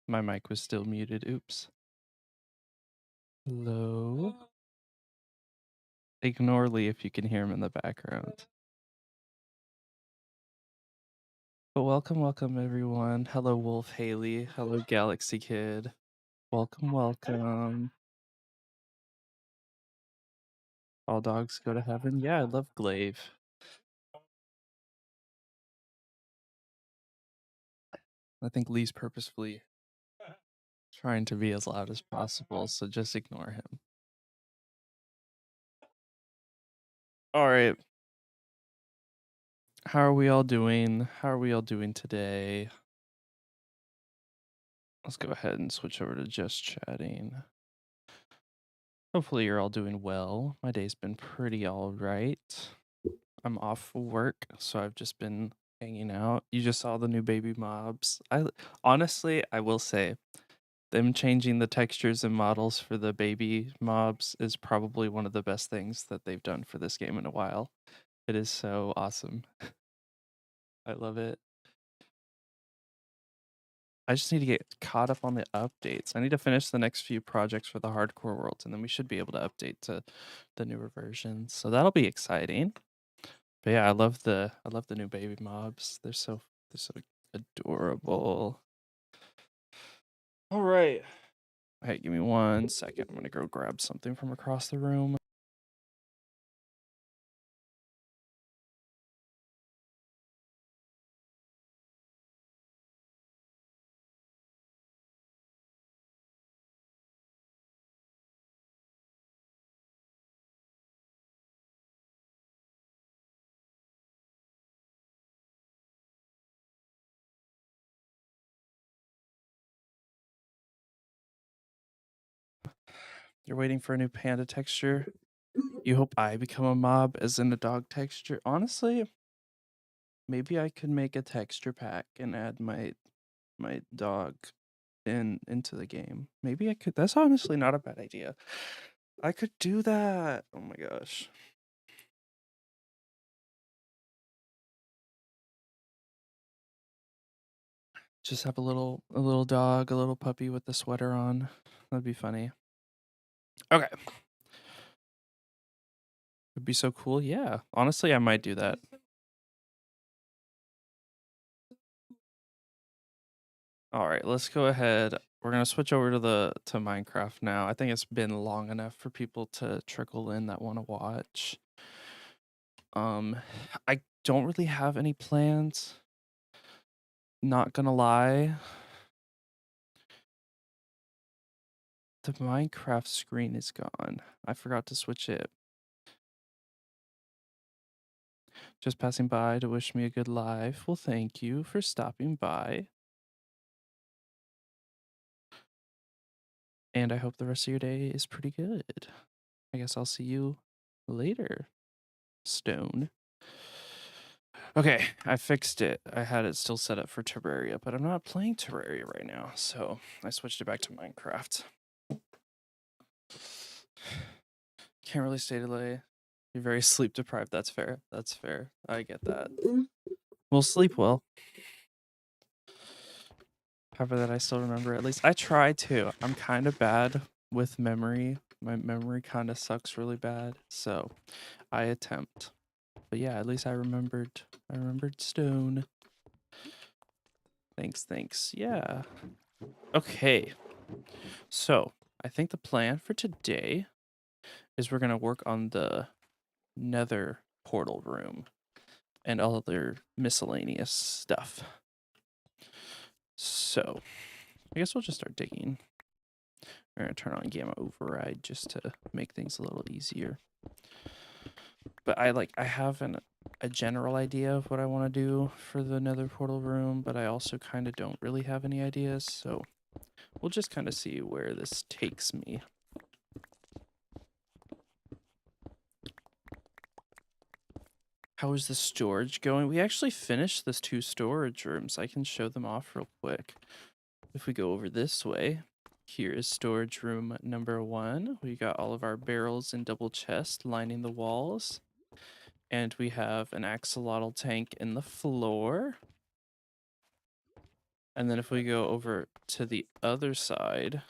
My mic was still muted. Oops. Hello? Ignore Lee if you can hear him in the background. But welcome everyone. Hello Wolf Haley. Hello Galaxy Kid. Welcome. All dogs go to heaven. Yeah, I love Glaive. I think Lee's purposefully trying to be as loud as possible, so just ignore him. All right. How are we all doing? Today? Let's go ahead and switch over to just chatting. Hopefully you're all doing well. My day's been pretty all right. I'm off work, so I've just been hanging out. You just saw the new baby mobs. Honestly, I will say them changing the textures and models for the baby mobs is probably one of the best things that they've done for this game in a while. It is so awesome. I love it. I just need to get caught up on the updates. I need to finish the next few projects for the hardcore worlds, and then we should be able to update to the newer versions. So that'll be exciting. But yeah, I love the new baby mobs. They're so adorable. All right. Hey, give me 1 second. I'm gonna go grab something from across the room. You're waiting for a new panda texture. You hope I become a mob as in a dog texture. Honestly, maybe I could make a texture pack and add my dog into the game. Maybe I could. That's honestly not a bad idea. I could do that. Oh my gosh. Just have a little dog, a little puppy with the sweater on. That'd be funny. Okay. Would be so cool. Yeah. Honestly, I might do that. All right, let's go ahead. We're gonna switch over to Minecraft now. I think it's been long enough for people to trickle in that want to watch. I don't really have any plans. Not gonna lie. The Minecraft screen is gone. I forgot to switch it. Just passing by to wish me a good life. Well, thank you for stopping by. And I hope the rest of your day is pretty good. I guess I'll see you later, Stone. Okay, I fixed it. I had it still set up for Terraria, but I'm not playing Terraria right now, so I switched it back to Minecraft. Can't really stay delay. You're very sleep deprived. That's fair. That's fair. I get that. We'll sleep well. However, that I still remember at least. I try to. I'm kind of bad with memory. My memory kind of sucks really bad, so I attempt. But yeah, at least I remembered stone. Thanks. Yeah. Okay. So, I think the plan for today is we're going to work on the nether portal room and all other miscellaneous stuff. So, I guess we'll just start digging. We're going to turn on gamma override just to make things a little easier. But I have a general idea of what I want to do for the nether portal room, but I also kind of don't really have any ideas, so we'll just kind of see where this takes me. How is the storage going? We actually finished this 2 storage rooms. I can show them off real quick. If we go over this way, here is storage room number 1. We got all of our barrels and double chest lining the walls. And we have an axolotl tank in the floor. And then if we go over to the other side,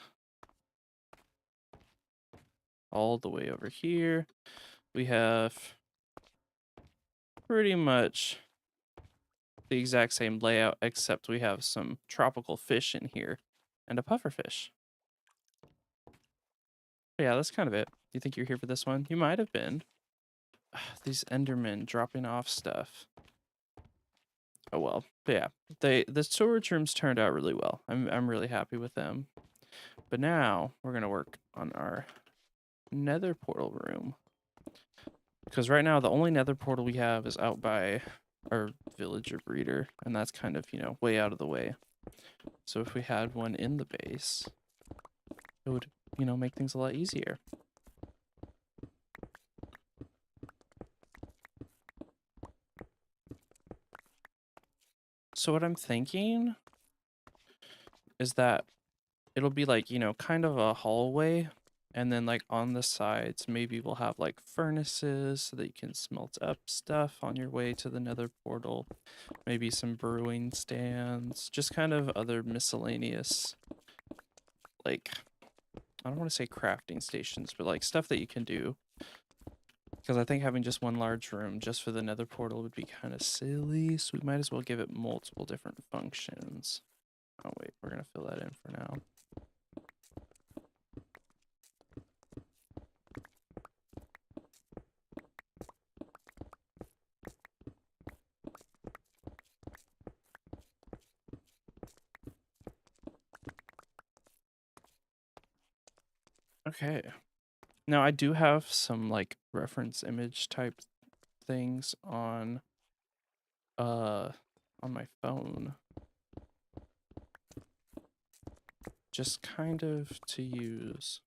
all the way over here, we have pretty much the exact same layout, except we have some tropical fish in here and a pufferfish. But yeah, that's kind of it. You think you're here for this one? You might have been. These Endermen dropping off stuff. Oh well. But yeah, the storage rooms turned out really well. I'm really happy with them. But now we're gonna work on our nether portal room. Because right now the only nether portal we have is out by our villager breeder, and that's kind of, you know, way out of the way. So if we had one in the base, it would, you know, make things a lot easier. So what I'm thinking is that it'll be like, you know, kind of a hallway, and then like on the sides, maybe we'll have like furnaces so that you can smelt up stuff on your way to the nether portal. Maybe some brewing stands, just kind of other miscellaneous, like, I don't want to say crafting stations, but like stuff that you can do. Because I think having just one large room just for the nether portal would be kind of silly, so we might as well give it multiple different functions. Oh wait, we're going to fill that in for now. Okay. Now I do have some like reference image type things on my phone. Just kind of to use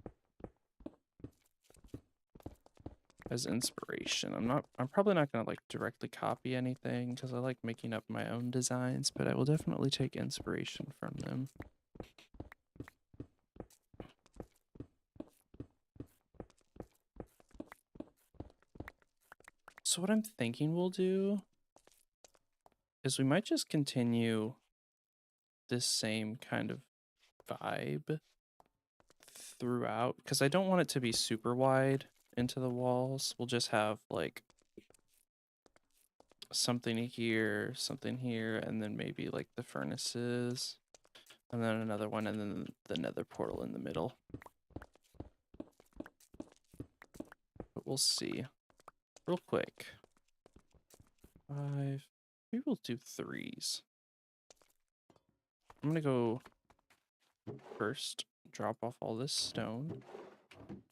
as inspiration. I'm probably not gonna like directly copy anything because I like making up my own designs, but I will definitely take inspiration from them. So what I'm thinking we'll do is we might just continue this same kind of vibe throughout, because I don't want it to be super wide into the walls. We'll just have like something here, and then maybe like the furnaces, and then another one, and then the nether portal in the middle. But we'll see. Real quick. 5. Maybe we'll do 3s. I'm gonna go first, drop off all this stone,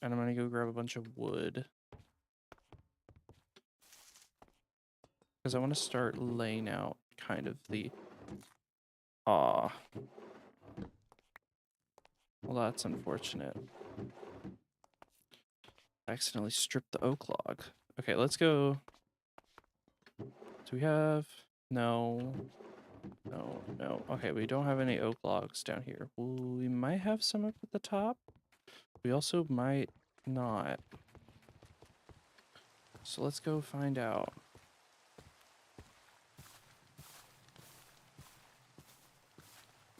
and I'm gonna go grab a bunch of wood. Because I want to start laying out kind of the... Aw. Well, that's unfortunate. I accidentally stripped the oak log. Okay, let's go. Do we have... No. No, no. Okay, we don't have any oak logs down here. We might have some up at the top. We also might not. So let's go find out.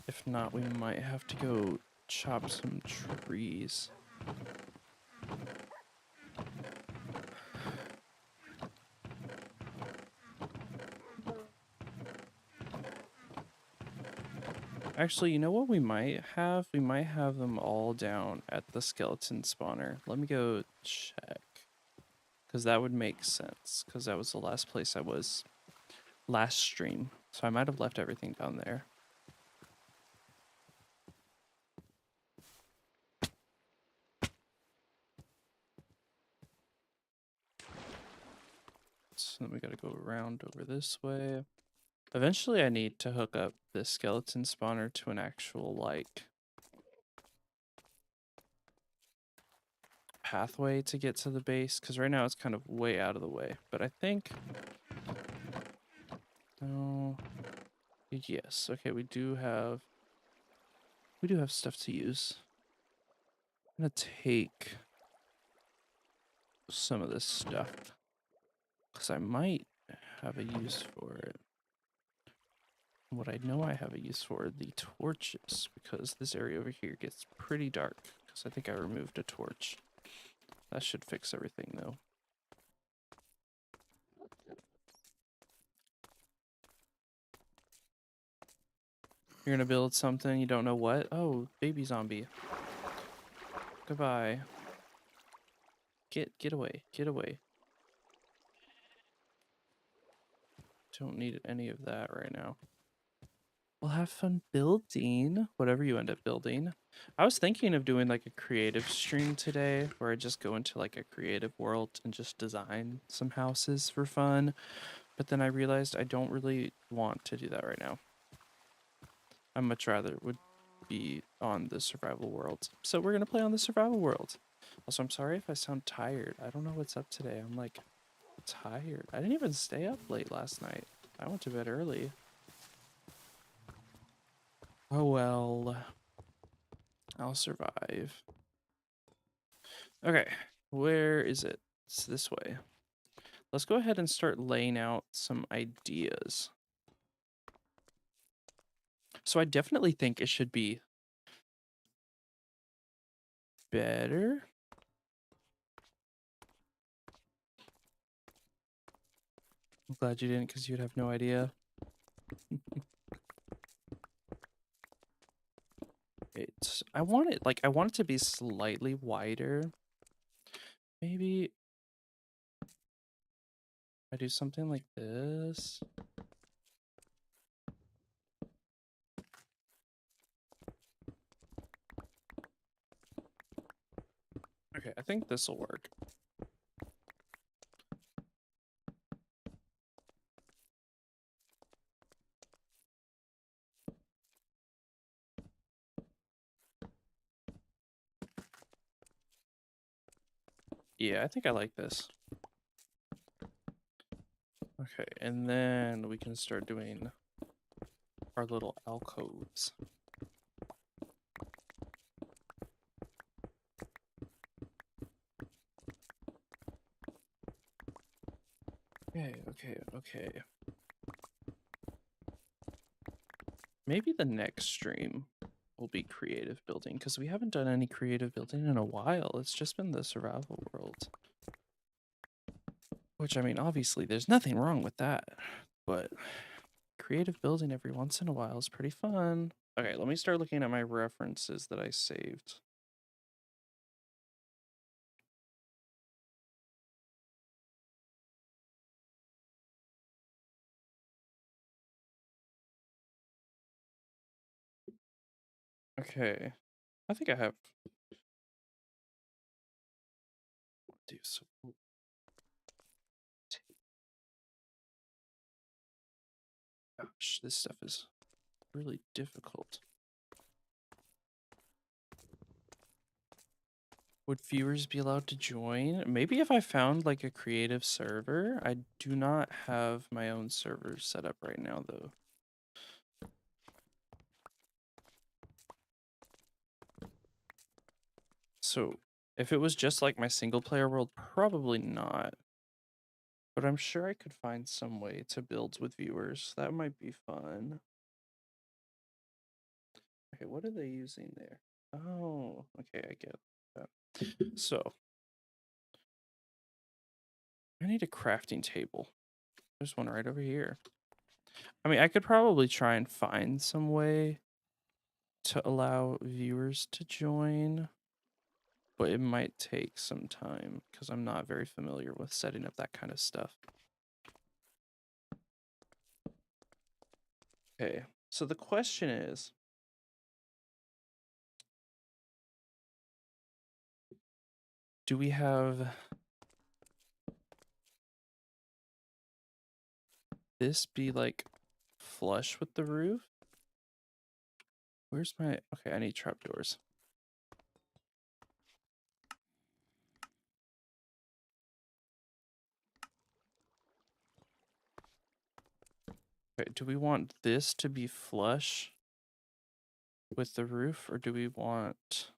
If not, we might have to go chop some trees. Actually, you know what we might have? We might have them all down at the skeleton spawner. Let me go check. Because that would make sense. Because that was the last place I was last stream. So I might have left everything down there. So then we gotta go around over this way. Eventually I need to hook up this skeleton spawner to an actual, like, pathway to get to the base, because right now it's kind of way out of the way. But I think... No... Yes, okay, we do have stuff to use. I'm gonna take some of this stuff, because I might have a use for it. What I know I have a use for are the torches, because this area over here gets pretty dark, because I think I removed a torch. That should fix everything, though. You're gonna build something, you don't know what? Oh, baby zombie. Goodbye. Get away. Get away. Don't need any of that right now. We'll have fun building whatever you end up building. I was thinking of doing like a creative stream today where I just go into like a creative world and just design some houses for fun. But then I realized I don't really want to do that right now. I much rather would be on the survival world. So we're going to play on the survival world. Also, I'm sorry if I sound tired. I don't know what's up today. I'm like tired. I didn't even stay up late last night. I went to bed early. Oh well. I'll survive. Okay, where is it? It's this way. Let's go ahead and start laying out some ideas. So I definitely think it should be better. I'm glad you didn't, because you'd have no idea. I want it to be slightly wider. Maybe I do something like this. Okay, I think this will work. Yeah, I think I like this. Okay, and then we can start doing our little alcoves. Okay. Maybe the next stream will be creative building, because we haven't done any creative building in a while. It's just been the survival world. Which, I mean, obviously there's nothing wrong with that, but creative building every once in a while is pretty fun. Okay, let me start looking at my references that I saved. Okay, I think I have. Do so. Gosh, this stuff is really difficult. Would viewers be allowed to join? Maybe if I found like a creative server. I do not have my own server set up right now, though. So if it was just like my single player world, probably not. But I'm sure I could find some way to build with viewers. That might be fun. Okay, what are they using there? Oh, okay, I get that. So I need a crafting table. There's one right over here. I mean, I could probably try and find some way to allow viewers to join, but it might take some time because I'm not very familiar with setting up that kind of stuff. Okay, so the question is, do we have this be like flush with the roof? Where's my, okay, I need trapdoors. Okay, do we want this to be flush with the roof, or do we want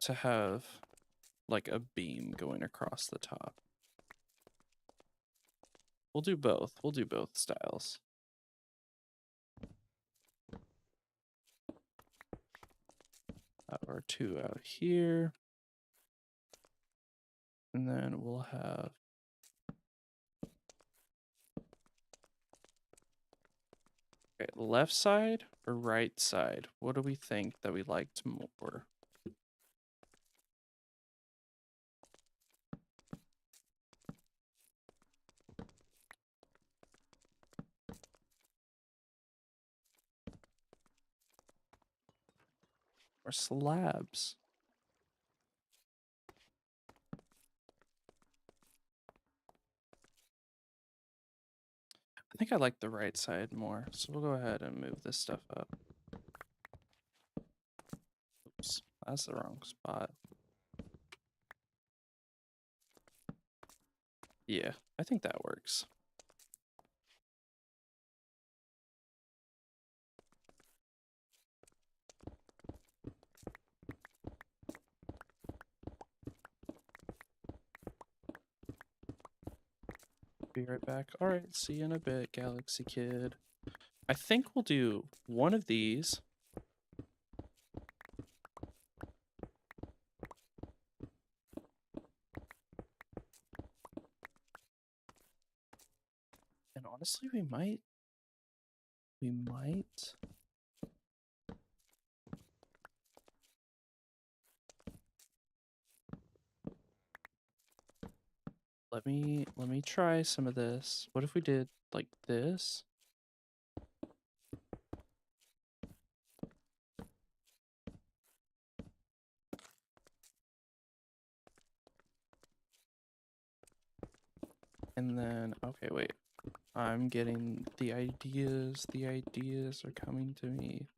to have like a beam going across the top? We'll do both. We'll do both styles. Have our 2 out here. And then we'll have okay, left side or right side? What do we think that we liked more? Or slabs? I think I like the right side more, so we'll go ahead and move this stuff up. Oops, that's the wrong spot. Yeah, I think that works. Be right back. All right, see you in a bit, Galaxy Kid. I think we'll do one of these. And honestly, we might. Let me try some of this. What if we did like this? And then, okay, wait. I'm getting the ideas. The ideas are coming to me.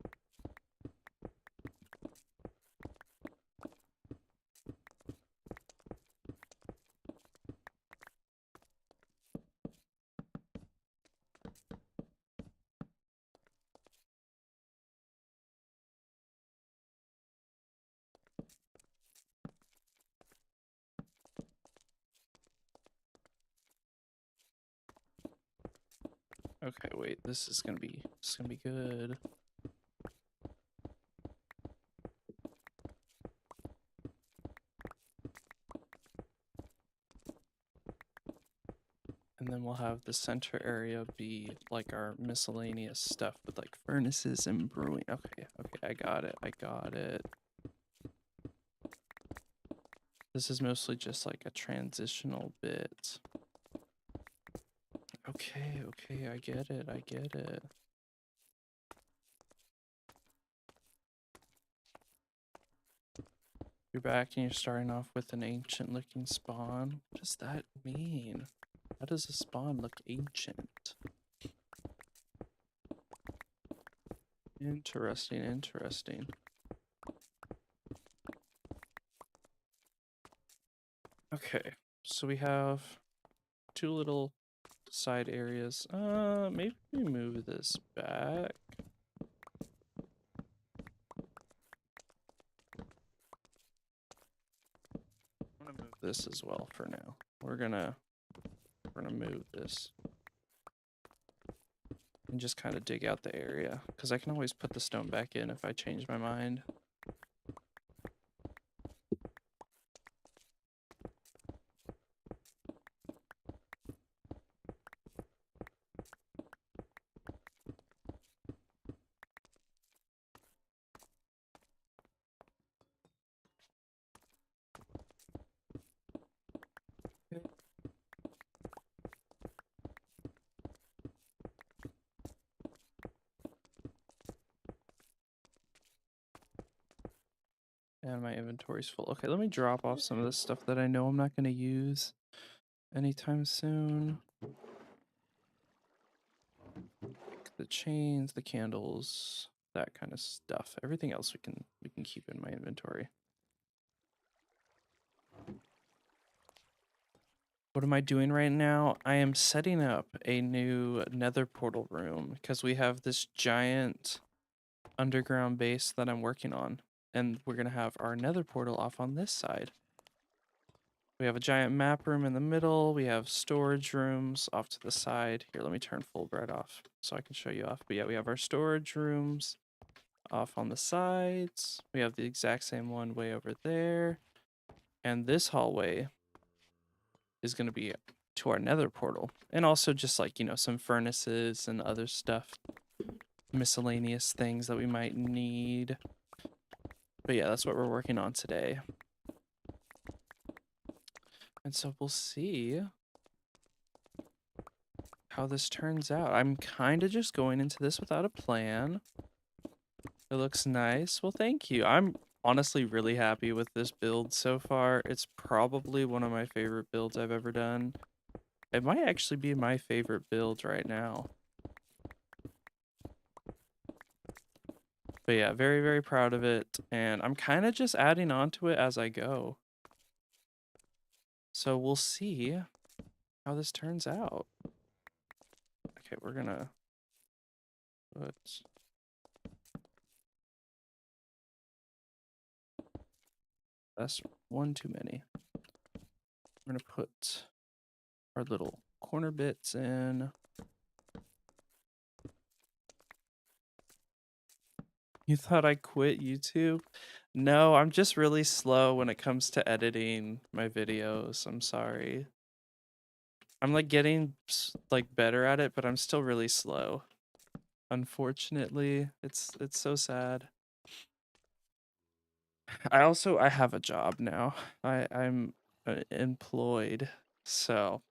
Okay, wait. This is gonna be good. And then we'll have the center area be like our miscellaneous stuff with like furnaces and brewing. Okay, I got it. This is mostly just like a transitional bit. Okay, I get it. You're back and you're starting off with an ancient looking spawn. What does that mean? How does a spawn look ancient? Interesting. Okay, so we have 2 little side areas. Maybe we move this back. I'm gonna move this as well for now. We're gonna move this and just kind of dig out the area because I can always put the stone back in if I change my mind. And my inventory's full. Okay, let me drop off some of the stuff that I know I'm not going to use anytime soon. Like the chains, the candles, that kind of stuff. Everything else we can keep in my inventory. What am I doing right now? I am setting up a new nether portal room because we have this giant underground base that I'm working on. And we're going to have our nether portal off on this side, We have a giant map room in the middle. We have storage rooms off to the side. Here, let me turn Fulbright off so I can show you off. But yeah, we have our storage rooms off on the sides. We have the exact same one way over there. And this hallway is going to be to our nether portal. And also just like, you know, some furnaces and other stuff. Miscellaneous things that we might need. But yeah, that's what we're working on today. And so we'll see how this turns out. I'm kind of just going into this without a plan. It looks nice. Well, thank you. I'm honestly really happy with this build so far. It's probably one of my favorite builds I've ever done. It might actually be my favorite build right now. But yeah, very, very proud of it. And I'm kind of just adding on to it as I go. So we'll see how this turns out. Okay, we're gonna put... That's one too many. We're gonna put our little corner bits in. You thought I quit YouTube? No, I'm just really slow when it comes to editing my videos. I'm sorry. I'm like getting like better at it, but I'm still really slow. Unfortunately, it's so sad. I have a job now. I'm employed, so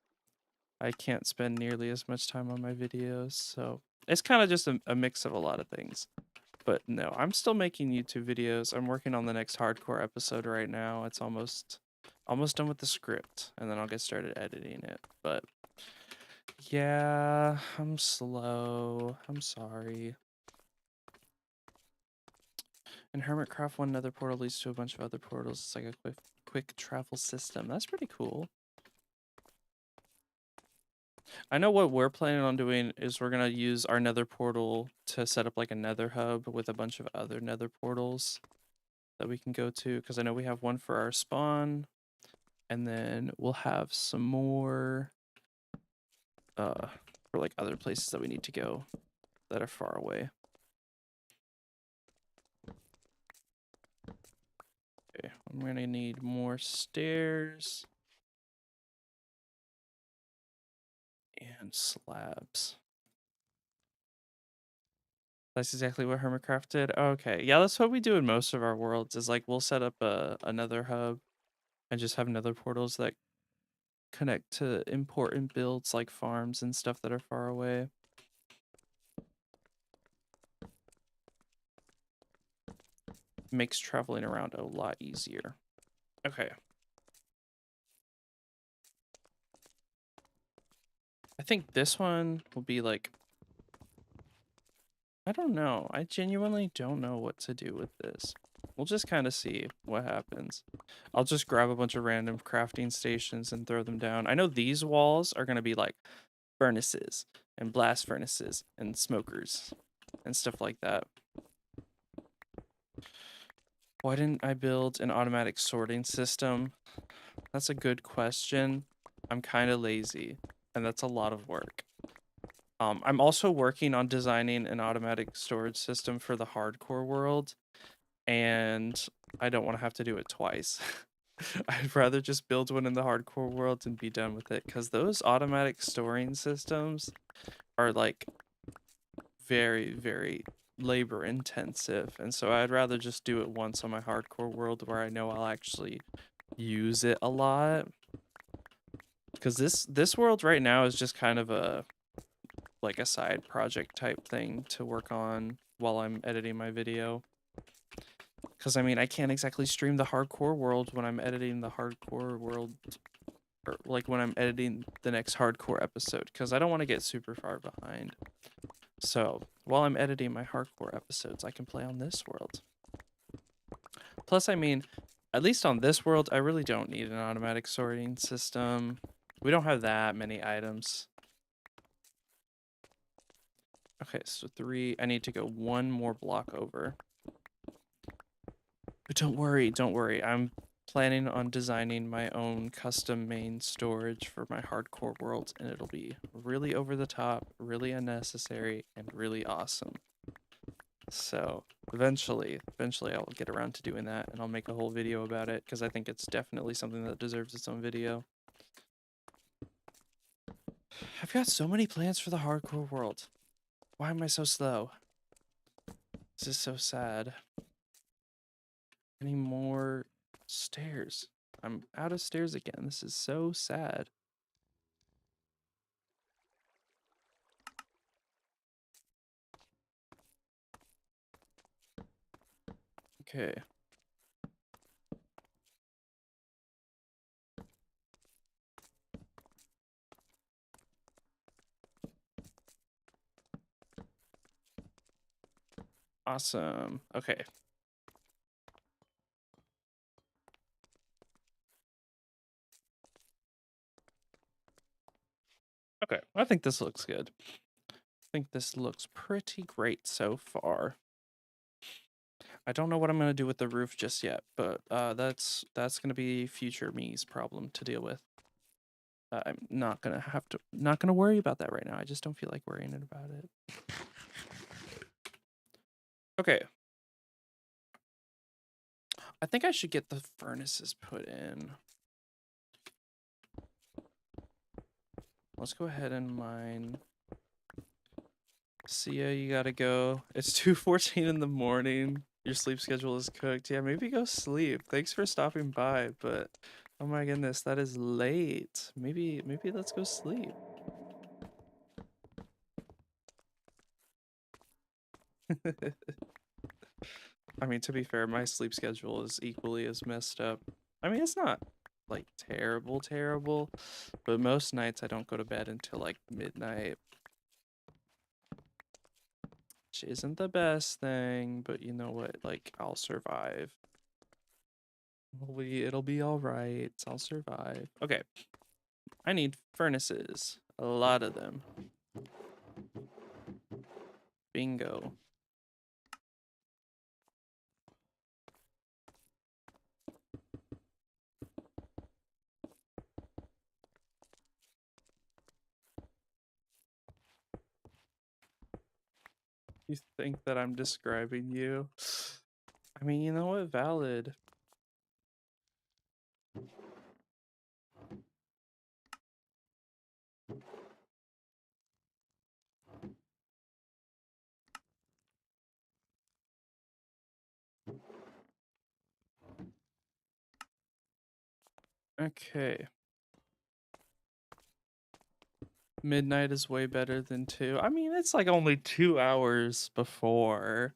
I can't spend nearly as much time on my videos. So it's kind of just a mix of a lot of things. But no, I'm still making YouTube videos. I'm working on the next hardcore episode right now. It's almost done with the script, and then I'll get started editing it. But yeah, I'm slow. I'm sorry. And Hermitcraft, one nether portal leads to a bunch of other portals. It's like a quick travel system. That's pretty cool. I know what we're planning on doing is we're going to use our nether portal to set up like a nether hub with a bunch of other nether portals that we can go to, because I know we have one for our spawn, and then we'll have some more for like other places that we need to go that are far away. Okay, I'm gonna need more stairs and slabs. That's exactly what Hermitcraft did. Okay, yeah, that's what we do in most of our worlds. Is like we'll set up another hub and just have nether portals that connect to important builds like farms and stuff that are far away. Makes traveling around a lot easier. Okay. I think this one will be like, I don't know. I genuinely don't know what to do with this. We'll just kind of see what happens. I'll just grab a bunch of random crafting stations and throw them down. I know these walls are going to be like furnaces and blast furnaces and smokers and stuff like that. Why didn't I build an automatic sorting system? That's a good question. I'm kind of lazy, and that's a lot of work. I'm also working on designing an automatic storage system for the hardcore world, and I don't want to have to do it twice. I'd rather just build one in the hardcore world and be done with it, because those automatic storing systems are like very, very labor intensive, and so I'd rather just do it once on my hardcore world where I know I'll actually use it a lot. Because this world right now is just kind of a like a side project type thing to work on while I'm editing my video. Because I mean, I can't exactly stream the hardcore world when I'm editing the hardcore world, or like when I'm editing the next hardcore episode, because I don't want to get super far behind. So while I'm editing my hardcore episodes, I can play on this world. Plus, I mean, at least on this world, I really don't need an automatic sorting system. We don't have that many items. Okay, so 3. I need to go one more block over. But don't worry, don't worry. I'm planning on designing my own custom main storage for my hardcore world, and it'll be really over the top, really unnecessary, and really awesome. So eventually I'll get around to doing that, and I'll make a whole video about it because I think it's definitely something that deserves its own video. I've got so many plans for the hardcore world. Why am I so slow? This is so sad. Any more stairs? I'm out of stairs again. This is so sad. Okay. Awesome. Okay. Okay, I think this looks good. I think this looks pretty great so far. I don't know what I'm gonna do with the roof just yet, but that's gonna be future me's problem to deal with. I'm not gonna worry about that right now. I just don't feel like worrying about it. Okay. I think I should get the furnaces put in. Let's go ahead and mine. See ya, you gotta go. It's 2:14 in the morning. Your sleep schedule is cooked. Yeah, maybe go sleep. Thanks for stopping by, but oh my goodness, that is late. Maybe let's go sleep. I mean, to be fair, my sleep schedule is equally as messed up. I mean, it's not like terrible, but most nights I don't go to bed until like midnight. Which isn't the best thing, but you know what? Like, I'll survive. It'll be all right. I'll survive. Okay. I need furnaces. A lot of them. Bingo. You think that I'm describing you? I mean, you know what? Valid. Okay. Midnight is way better than 2. I mean, it's like only 2 hours before.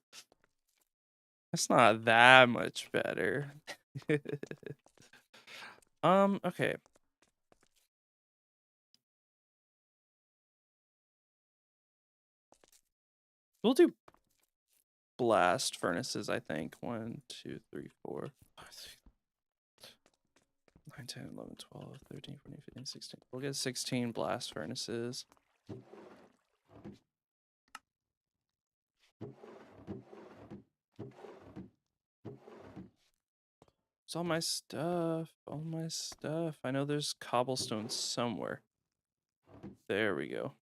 It's not that much better. Okay. We'll do blast furnaces, I think. 1, 2, 3, 4, 5, 6, 9, 10, 11, 12, 13, 14, 15, 16. We'll get 16 blast furnaces. It's all my stuff. All my stuff. I know there's cobblestone somewhere. There we go.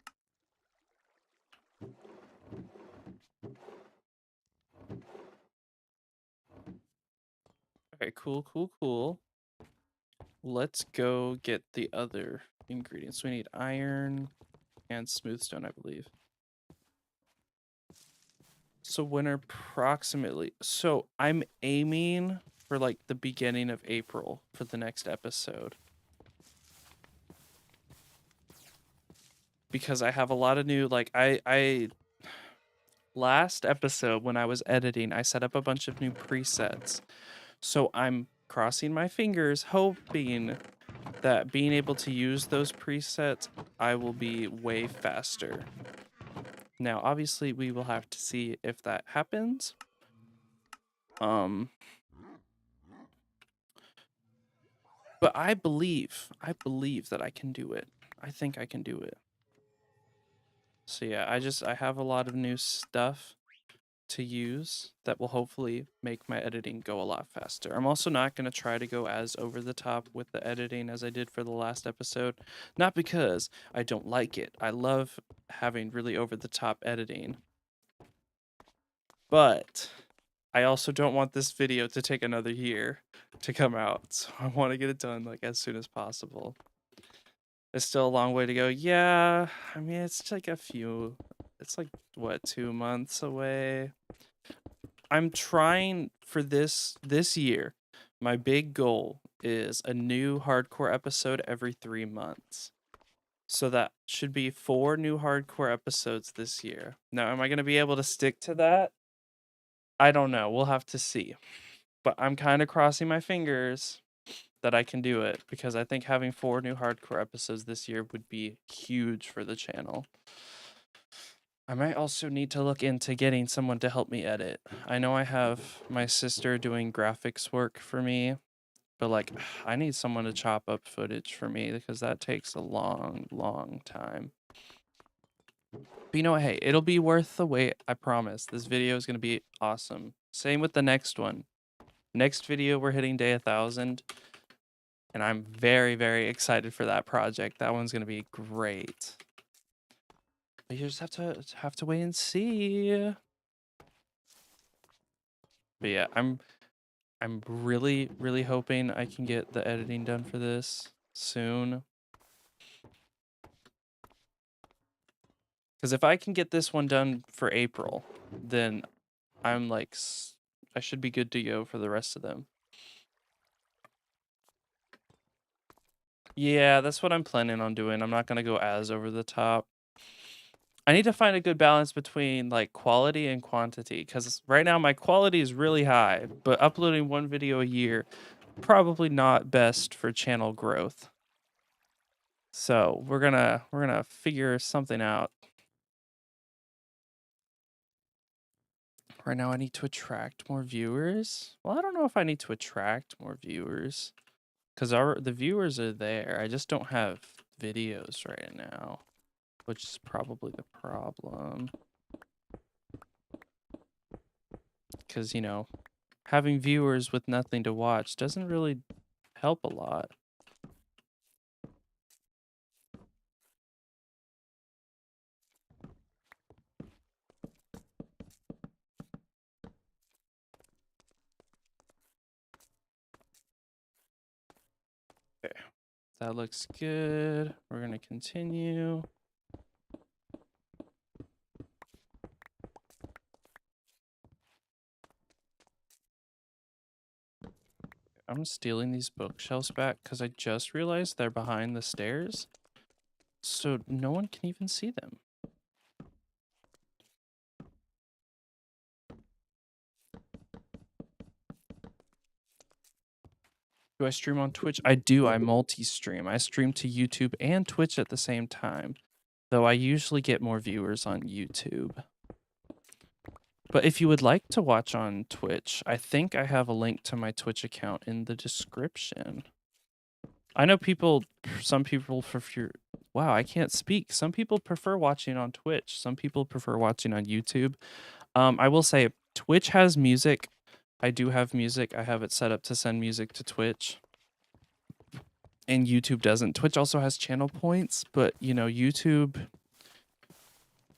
Okay, cool. Let's go get the other ingredients. We need iron and smoothstone, I believe. So when approximately... So I'm aiming for like the beginning of April for the next episode. Because I have a lot of new, like, I last episode when I was editing, I set up a bunch of new presets. So I'm crossing my fingers, hoping that being able to use those presets, I will be way faster. Now, obviously, we will have to see if that happens. But I believe that I can do it. I think I can do it. So yeah, I have a lot of new stuff to use that will hopefully make my editing go a lot faster. I'm also not going to try to go as over the top with the editing as I did for the last episode. Not because I don't like it. I love having really over the top editing. But I also don't want this video to take another year to come out. So I want to get it done like as soon as possible. It's still a long way to go. Yeah, I mean, it's like it's like, what, 2 months away? I'm trying for this year. My big goal is a new hardcore episode every 3 months. So that should be 4 new hardcore episodes this year. Now, am I going to be able to stick to that? I don't know. We'll have to see. But I'm kind of crossing my fingers that I can do it because I think having 4 new hardcore episodes this year would be huge for the channel. I might also need to look into getting someone to help me edit. I know I have my sister doing graphics work for me, but like I need someone to chop up footage for me because that takes a long time. But you know what? Hey, it'll be worth the wait. I promise. This video is going to be awesome. Same with the next one. Next video, we're hitting day 1,000. And I'm very excited for that project. That one's going to be great. But you just have to wait and see. But yeah, I'm really hoping I can get the editing done for this soon. Because if I can get this one done for April, then I'm like, I should be good to go for the rest of them. Yeah, that's what I'm planning on doing. I'm not going to go as over the top. I need to find a good balance between like quality and quantity because right now my quality is really high, but uploading 1 video a year probably not best for channel growth. So we're gonna figure something out. Right now I need to attract more viewers. Well, I don't know if I need to attract more viewers because the viewers are there. I just don't have videos right now, which is probably the problem. Because, you know, having viewers with nothing to watch doesn't really help a lot. Okay, that looks good. We're gonna continue. I'm stealing these bookshelves back because I just realized they're behind the stairs. So no one can even see them. Do I stream on Twitch? I do. I multi-stream. I stream to YouTube and Twitch at the same time, though I usually get more viewers on YouTube. But if you would like to watch on Twitch, I think I have a link to my Twitch account in the description. I know some people prefer, wow, I can't speak. Some people prefer watching on Twitch. Some people prefer watching on YouTube. I will say Twitch has music. I do have music. I have it set up to send music to Twitch. And YouTube doesn't. Twitch also has channel points, but you know, YouTube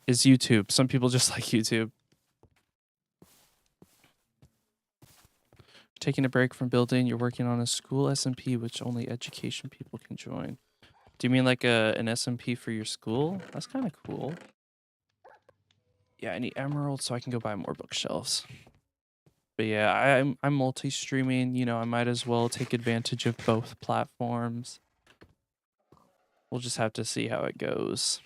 is YouTube. Some people just like YouTube. Taking a break from building, you're working on a school SMP, which only education people can join. Do you mean like an SMP for your school? That's kind of cool. Yeah, I need emeralds so I can go buy more bookshelves. But yeah, I'm multi-streaming. You know, I might as well take advantage of both platforms. We'll just have to see how it goes.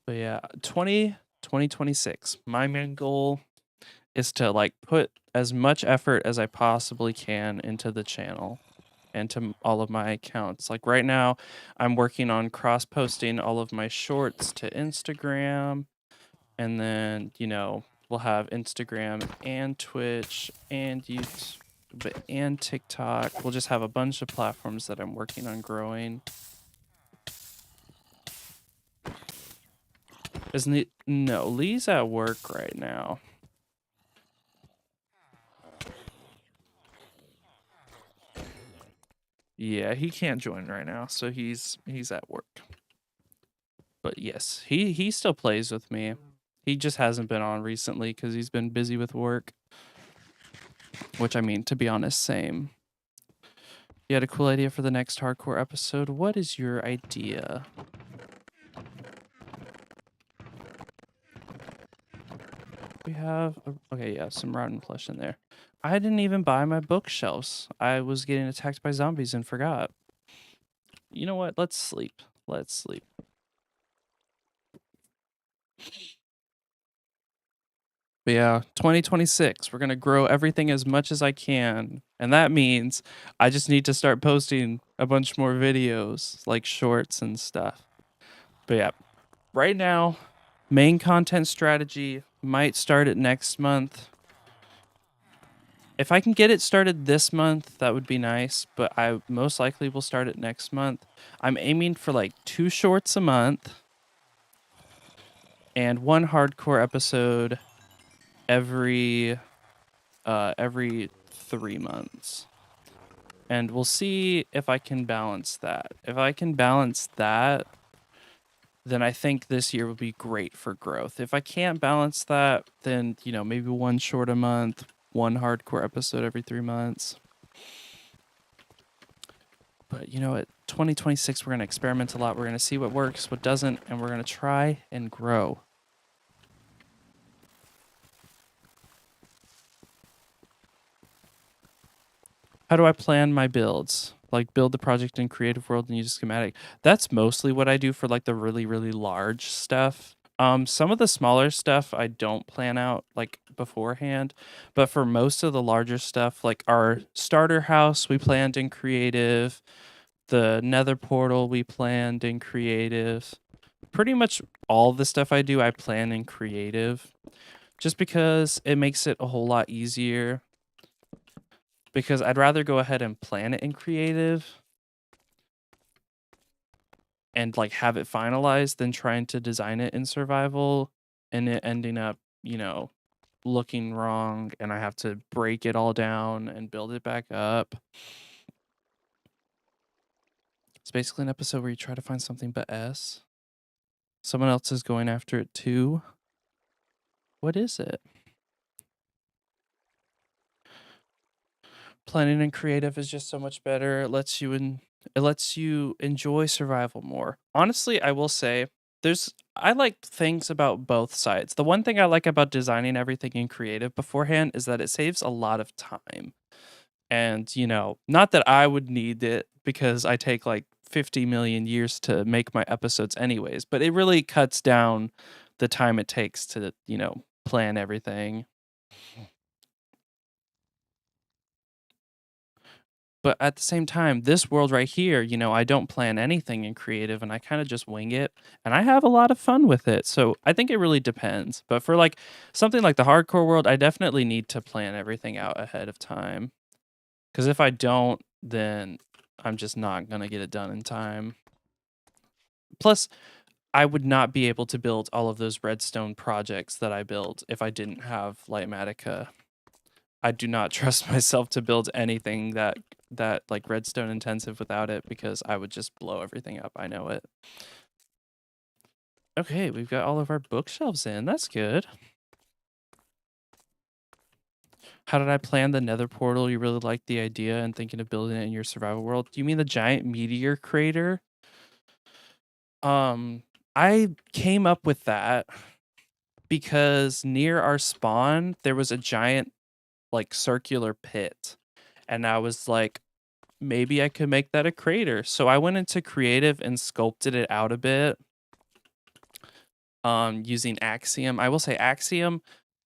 But yeah, 2026. My main goal is to like put as much effort as I possibly can into the channel and to all of my accounts. Like right now, I'm working on cross-posting all of my shorts to Instagram, and then, you know, we'll have Instagram and Twitch and YouTube and TikTok. We'll just have a bunch of platforms that I'm working on growing. Isn't it? No, Lee's at work right now. Yeah, he can't join right now, so he's at work. But yes, he still plays with me. He just hasn't been on recently because he's been busy with work. Which, I mean, to be honest, same. You had a cool idea for the next hardcore episode. What is your idea? We have okay, yeah, some rotten flesh in there. I didn't even buy my bookshelves. I was getting attacked by zombies and forgot. You know what? Let's sleep. Let's sleep. But yeah, 2026, we're going to grow everything as much as I can. And that means I just need to start posting a bunch more videos, like shorts and stuff. But yeah, right now, main content strategy might start it next month. If I can get it started this month, that would be nice, but I most likely will start it next month. I'm aiming for like 2 shorts a month and 1 hardcore episode every 3 months. And we'll see if I can balance that. If I can balance that, then I think this year will be great for growth. If I can't balance that, then, you know, maybe 1 short a month, 1 hardcore episode every 3 months. But you know what? 2026, we're going to experiment a lot. We're going to see what works, what doesn't, and we're going to try and grow. How do I plan my builds? Like build the project in Creative World and use a schematic. That's mostly what I do for like the really, really large stuff. Some of the smaller stuff I don't plan out like beforehand, but for most of the larger stuff, like our starter house, we planned in Creative. The Nether portal we planned in Creative. Pretty much all the stuff I do, I plan in Creative, just because it makes it a whole lot easier. Because I'd rather go ahead and plan it in Creative and like have it finalized than trying to design it in Survival and it ending up, you know, looking wrong and I have to break it all down and build it back up. It's basically an episode where you try to find something but S. Someone else is going after it too. What is it? Planning and Creative is just so much better. It lets you enjoy survival more. Honestly, I will say I like things about both sides. The one thing I like about designing everything in Creative beforehand is that it saves a lot of time. And, you know, not that I would need it because I take like 50 million years to make my episodes anyways, but it really cuts down the time it takes to, you know, plan everything. But at the same time, this world right here, you know, I don't plan anything in Creative and I kind of just wing it and I have a lot of fun with it. So I think it really depends. But for like something like the hardcore world, I definitely need to plan everything out ahead of time. Because if I don't, then I'm just not going to get it done in time. Plus, I would not be able to build all of those redstone projects that I built if I didn't have Lightmatica. I do not trust myself to build anything that like redstone intensive without it because I would just blow everything up. I know it. Okay, we've got all of our bookshelves in. That's good. How did I plan the Nether portal? You really liked the idea and thinking of building it in your survival world. Do you mean the giant meteor crater? I came up with that because near our spawn there was a giant like circular pit. And I was like, maybe I could make that a crater. So I went into Creative and sculpted it out a bit using Axiom. I will say Axiom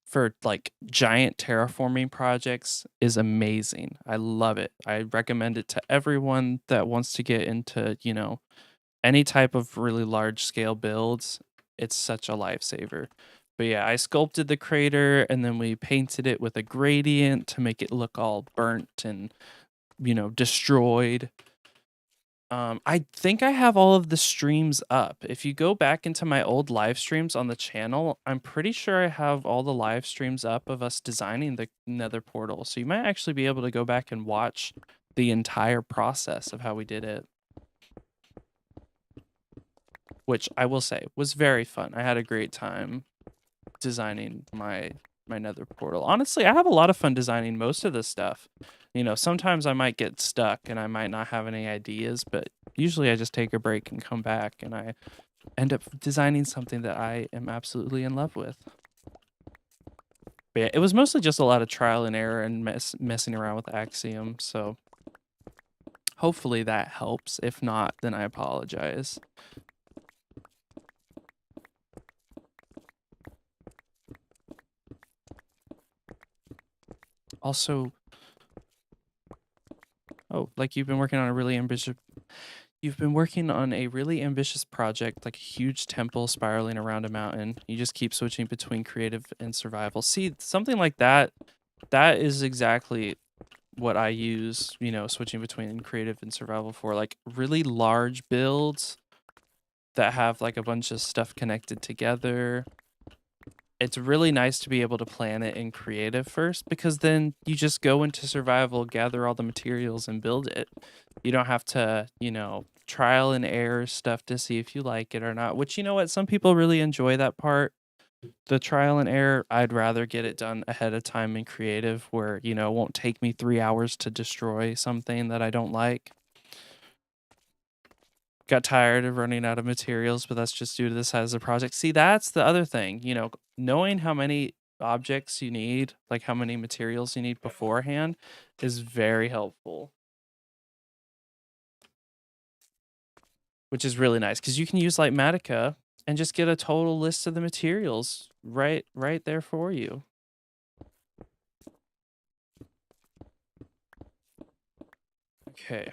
for like giant terraforming projects is amazing. I love it. I recommend it to everyone that wants to get into, you know, any type of really large scale builds. It's such a lifesaver. But yeah, I sculpted the crater and then we painted it with a gradient to make it look all burnt and, you know, destroyed. I think I have all of the streams up. If you go back into my old live streams on the channel, I'm pretty sure I have all the live streams up of us designing the Nether portal. So you might actually be able to go back and watch the entire process of how we did it. Which I will say was very fun. I had a great time designing my Nether portal. Honestly, I have a lot of fun designing most of this stuff. You know, sometimes I might get stuck and I might not have any ideas, but usually I just take a break and come back and I end up designing something that I am absolutely in love with. But yeah, it was mostly just a lot of trial and error and messing around with Axiom, so hopefully that helps. If not, then I apologize. Also, oh, like you've been working on a really ambitious project, like a huge temple spiraling around a mountain. You just keep switching between creative and survival. See, something like that, that is exactly what I use, you know, switching between creative and survival for, like really large builds that have like a bunch of stuff connected together. It's really nice to be able to plan it in creative first, because then you just go into survival, gather all the materials and build it. You don't have to, you know, trial and error stuff to see if you like it or not, which, you know what, some people really enjoy that part. The trial and error, I'd rather get it done ahead of time in creative where, you know, it won't take me 3 hours to destroy something that I don't like. Got tired of running out of materials, but that's just due to the size of the project. See, that's the other thing, you know, knowing how many objects you need, like how many materials you need beforehand, is very helpful. Which is really nice because you can use like Matica and just get a total list of the materials right there for you. Okay.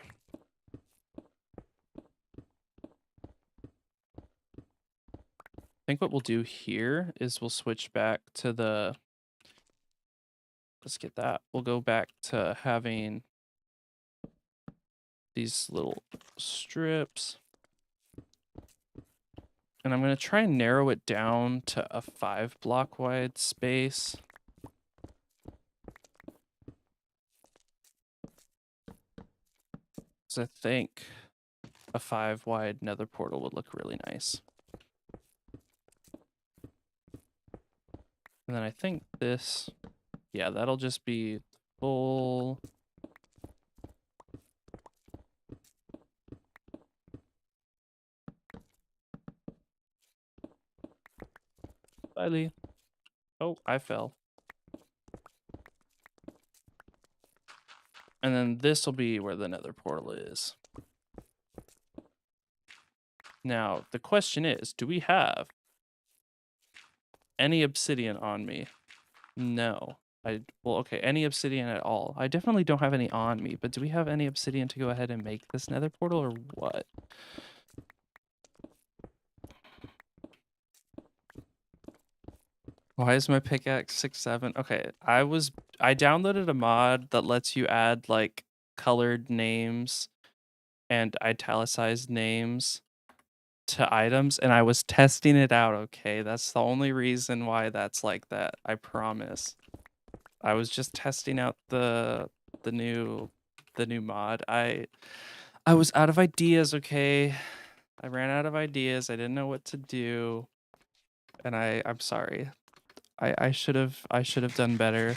I think what we'll do here is we'll switch back to the, let's get that. We'll go back to having these little strips. And I'm going to try and narrow it down to a 5 block wide space. Because I think a 5 wide nether portal would look really nice. And then I think this, yeah, that'll just be full. Bye, Lee. Oh, I fell. And then this will be where the nether portal is. Now, the question is, do we have any obsidian on me? No. Well, okay, any obsidian at all. I definitely don't have any on me, but do we have any obsidian to go ahead and make this nether portal or what? Why is my pickaxe 6'7"? Okay, I downloaded a mod that lets you add like colored names and italicized names to items, and I was testing it out, okay? That's the only reason why that's like that. I promise. I was just testing out the new mod. I was out of ideas, okay? I ran out of ideas. I didn't know what to do. And I'm sorry. I should have done better.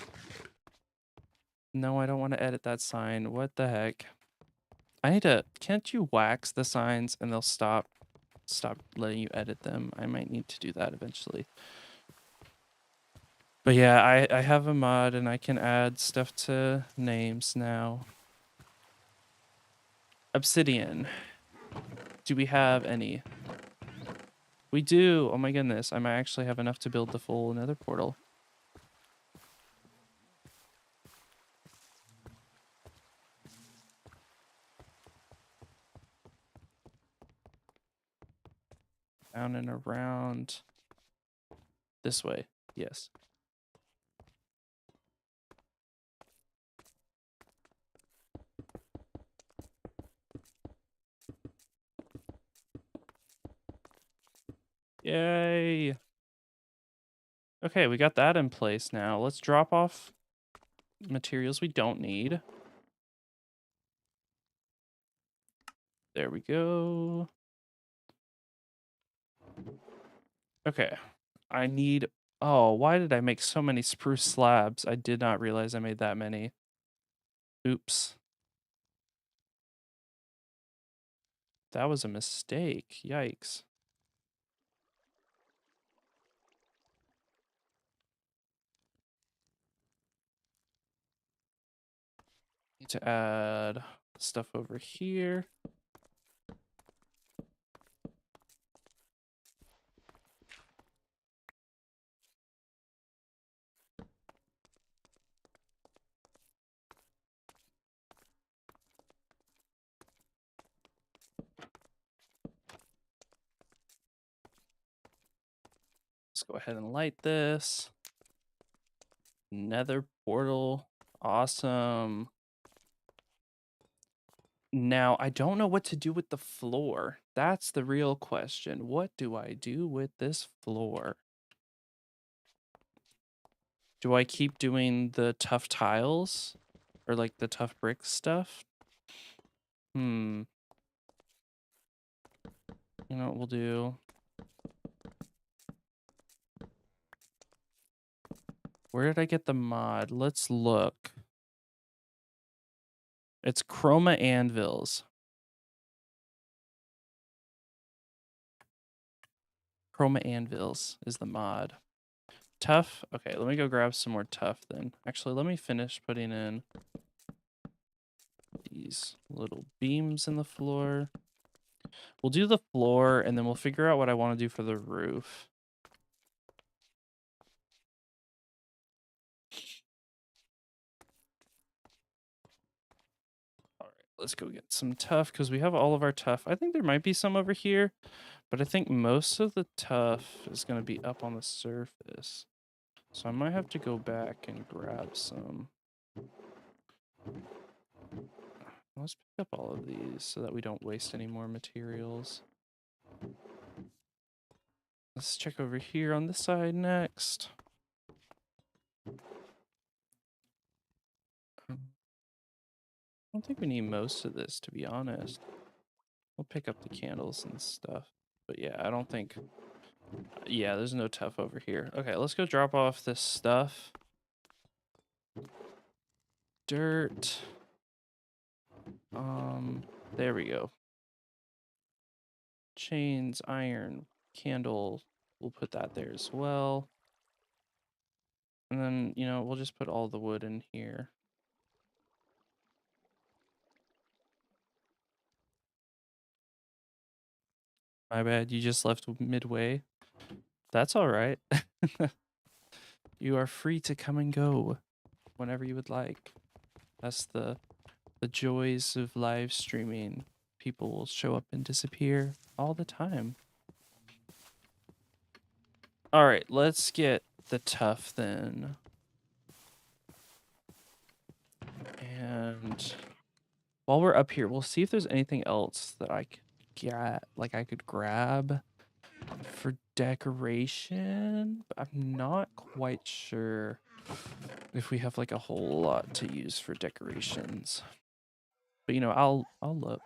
No, I don't want to edit that sign. What the heck? I need to, can't you wax the signs and they'll stop letting you edit them? I might need to do that eventually. But yeah, I have a mod and I can add stuff to names now. Obsidian. Do we have any? We do. Oh my goodness. I might actually have enough to build the full nether portal. Down and around. This way. Yes. Yay. Okay, we got that in place now. Let's drop off materials we don't need. There we go. Okay. I need... Oh, why did I make so many spruce slabs? I did not realize I made that many. Oops. That was a mistake. Yikes. Need to add stuff over here. Let's go ahead and light this. Nether portal. Awesome. Now, I don't know what to do with the floor. That's the real question. What do I do with this floor? Do I keep doing the tough tiles? Or like the tough brick stuff? You know what we'll do? Where did I get the mod? Let's look. It's Chroma Anvils. Chroma Anvils is the mod. Tough? Okay, let me go grab some more tough then. Actually, let me finish putting in these little beams in the floor. We'll do the floor and then we'll figure out what I want to do for the roof. All right, let's go get some tough because we have all of our tough. I think there might be some over here, but I think most of the tough is going to be up on the surface. So I might have to go back and grab some. Let's pick up all of these so that we don't waste any more materials. Let's check over here on this side next. I don't think we need most of this, to be honest. We'll pick up the candles and stuff. But yeah, I don't think... Yeah, there's no tough over here. Okay, let's go drop off this stuff. Dirt. There we go. Chains, iron, candle. We'll put that there as well. And then, you know, we'll just put all the wood in here. My bad, you just left midway. That's all right. You are free to come and go whenever you would like. That's the joys of live streaming. People will show up and disappear all the time. All right, let's get the tough then. And while we're up here, we'll see if there's anything else that I could get, like I could grab for decoration. But I'm not quite sure if we have like a whole lot to use for decorations. But you know, I'll look.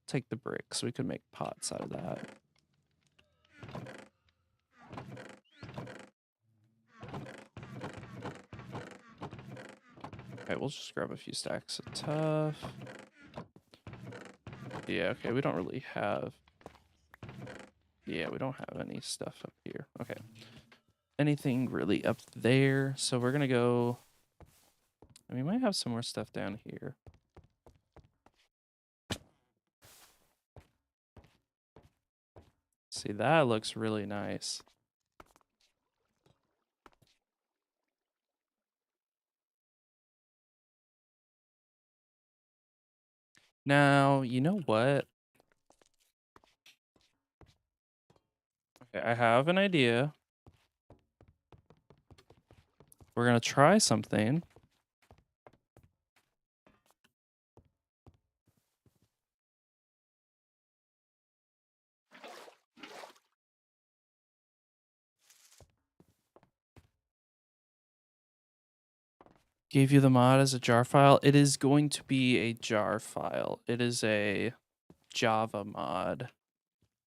Take the bricks. We could make pots out of that. Okay, we'll just grab a few stacks of tough. Yeah, okay, we don't really have... Yeah, we don't have any stuff up here. Okay. Anything really up there. So we're gonna go... And we might have some more stuff down here. See, that looks really nice. Now, you know what? Okay, I have an idea. We're gonna try something. Gave you the mod as a jar file. It is going to be a jar file. It is a Java mod.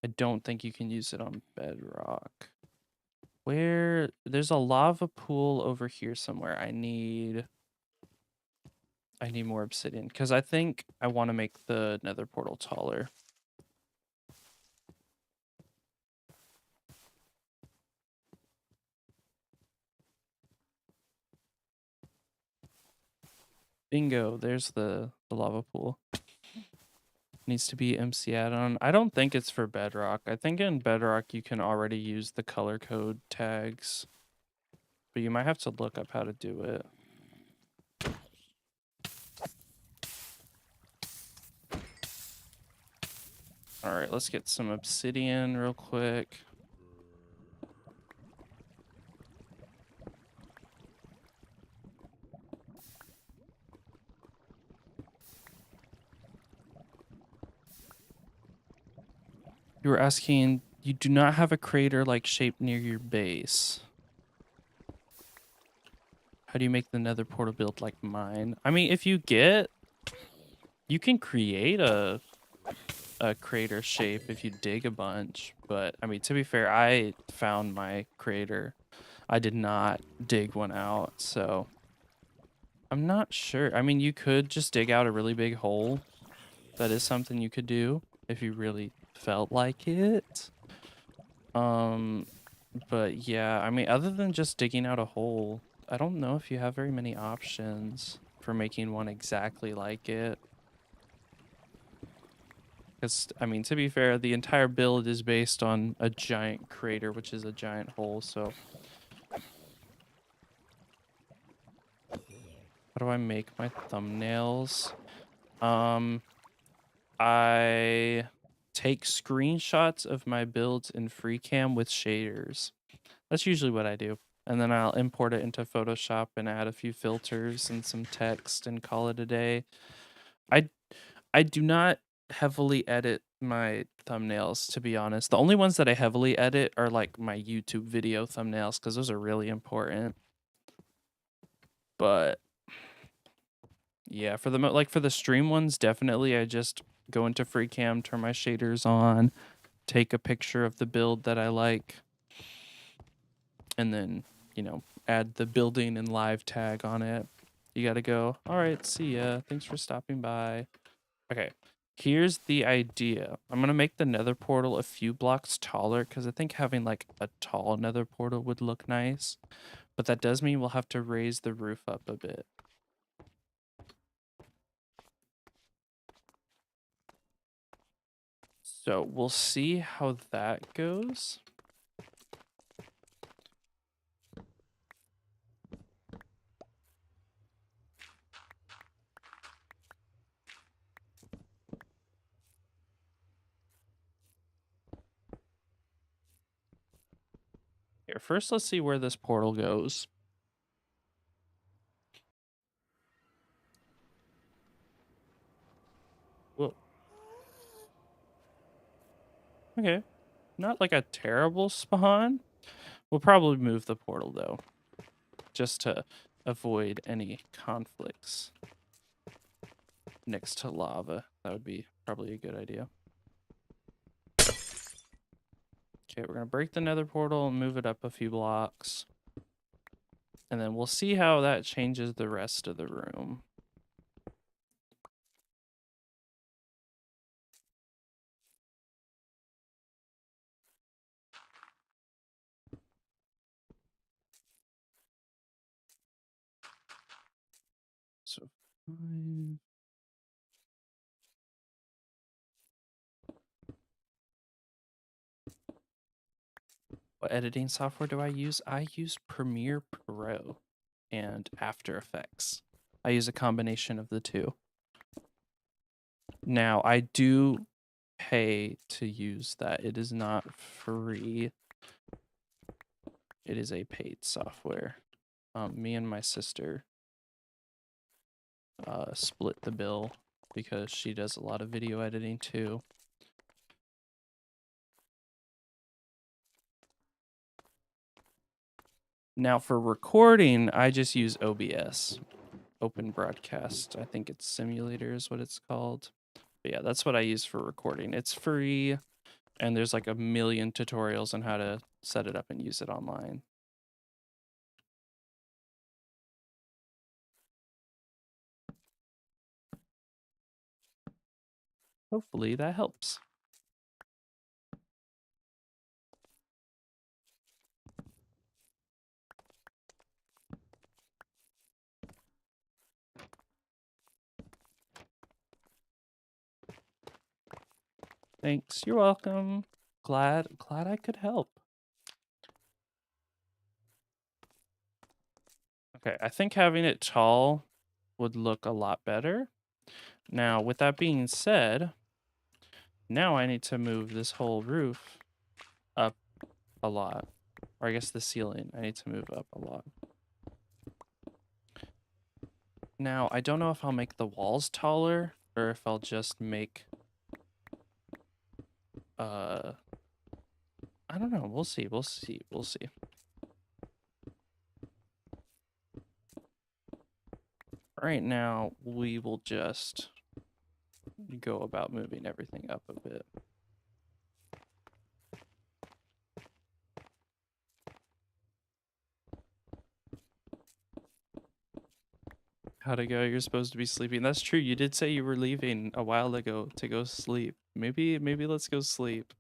I don't think you can use it on Bedrock. There's a lava pool over here somewhere. I need more obsidian because I think I want to make the nether portal taller. Bingo, there's the lava pool. Needs to be MC add-on. I don't think it's for Bedrock. I think in Bedrock you can already use the color code tags. But you might have to look up how to do it. Alright, let's get some obsidian real quick. You were asking, you do not have a crater-like shape near your base. How do you make the nether portal build like mine? I mean, if you can create a crater shape if you dig a bunch. But, I mean, to be fair, I found my crater. I did not dig one out, so I'm not sure. I mean, you could just dig out a really big hole. That is something you could do if you really felt like it. But yeah, I mean, other than just digging out a hole, I don't know if you have very many options for making one exactly like it. Because, I mean, to be fair, the entire build is based on a giant crater, which is a giant hole, so... How do I make my thumbnails? I take screenshots of my builds in FreeCam with shaders. That's usually what I do. And then I'll import it into Photoshop and add a few filters and some text and call it a day. I do not heavily edit my thumbnails, to be honest. The only ones that I heavily edit are like my YouTube video thumbnails because those are really important. But yeah, for the stream ones, definitely I just go into FreeCam, turn my shaders on, take a picture of the build that I like, and then, add the building and live tag on it. You gotta go, all right, see ya. Thanks for stopping by. Okay, here's the idea. I'm gonna make the nether portal a few blocks taller because I think having like a tall nether portal would look nice. But that does mean we'll have to raise the roof up a bit. So we'll see how that goes. Here, first let's see where this portal goes. Whoa. Okay. Not like a terrible spawn. We'll probably move the portal though, just to avoid any conflicts next to lava. That would be probably a good idea. Okay, we're gonna break the nether portal and move it up a few blocks. And then we'll see how that changes the rest of the room. So 5. What editing software do I use? I use Premiere Pro and After Effects. I use a combination of the two. Now, I do pay to use that. It is not free. It is a paid software. Me and my sister split the bill because she does a lot of video editing too. Now for recording, I just use OBS. Open Broadcast. I think it's Simulator is what it's called. But yeah, that's what I use for recording. It's free, and there's like a million tutorials on how to set it up and use it online. Hopefully that helps. Thanks. You're welcome. Glad I could help. Okay, I think having it tall would look a lot better. Now, with that being said, now I need to move this whole roof up a lot. Or I guess the ceiling I need to move up a lot. Now, I don't know if I'll make the walls taller or if I'll just make I don't know. We'll see. We'll see. We'll see. Right now, we will just go about moving everything up a bit. How'd it go? You're supposed to be sleeping. That's true. You did say you were leaving a while ago to go sleep. Maybe let's go sleep.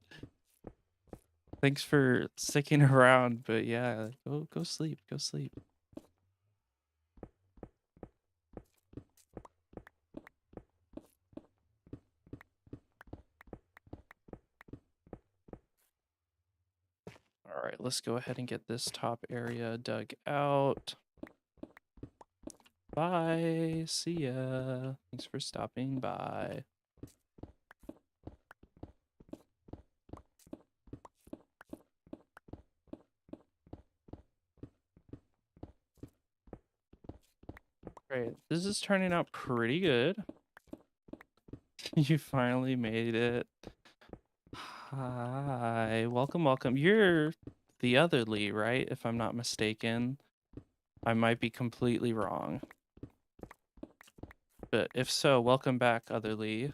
Thanks for sticking around, but yeah, go sleep. Go sleep. All right, let's go ahead and get this top area dug out. Bye. See ya. Thanks for stopping by. Great. This is turning out pretty good. You finally made it. Hi. Welcome, welcome. You're the other Lee, right? If I'm not mistaken. I might be completely wrong. But if so, welcome back, other Lee.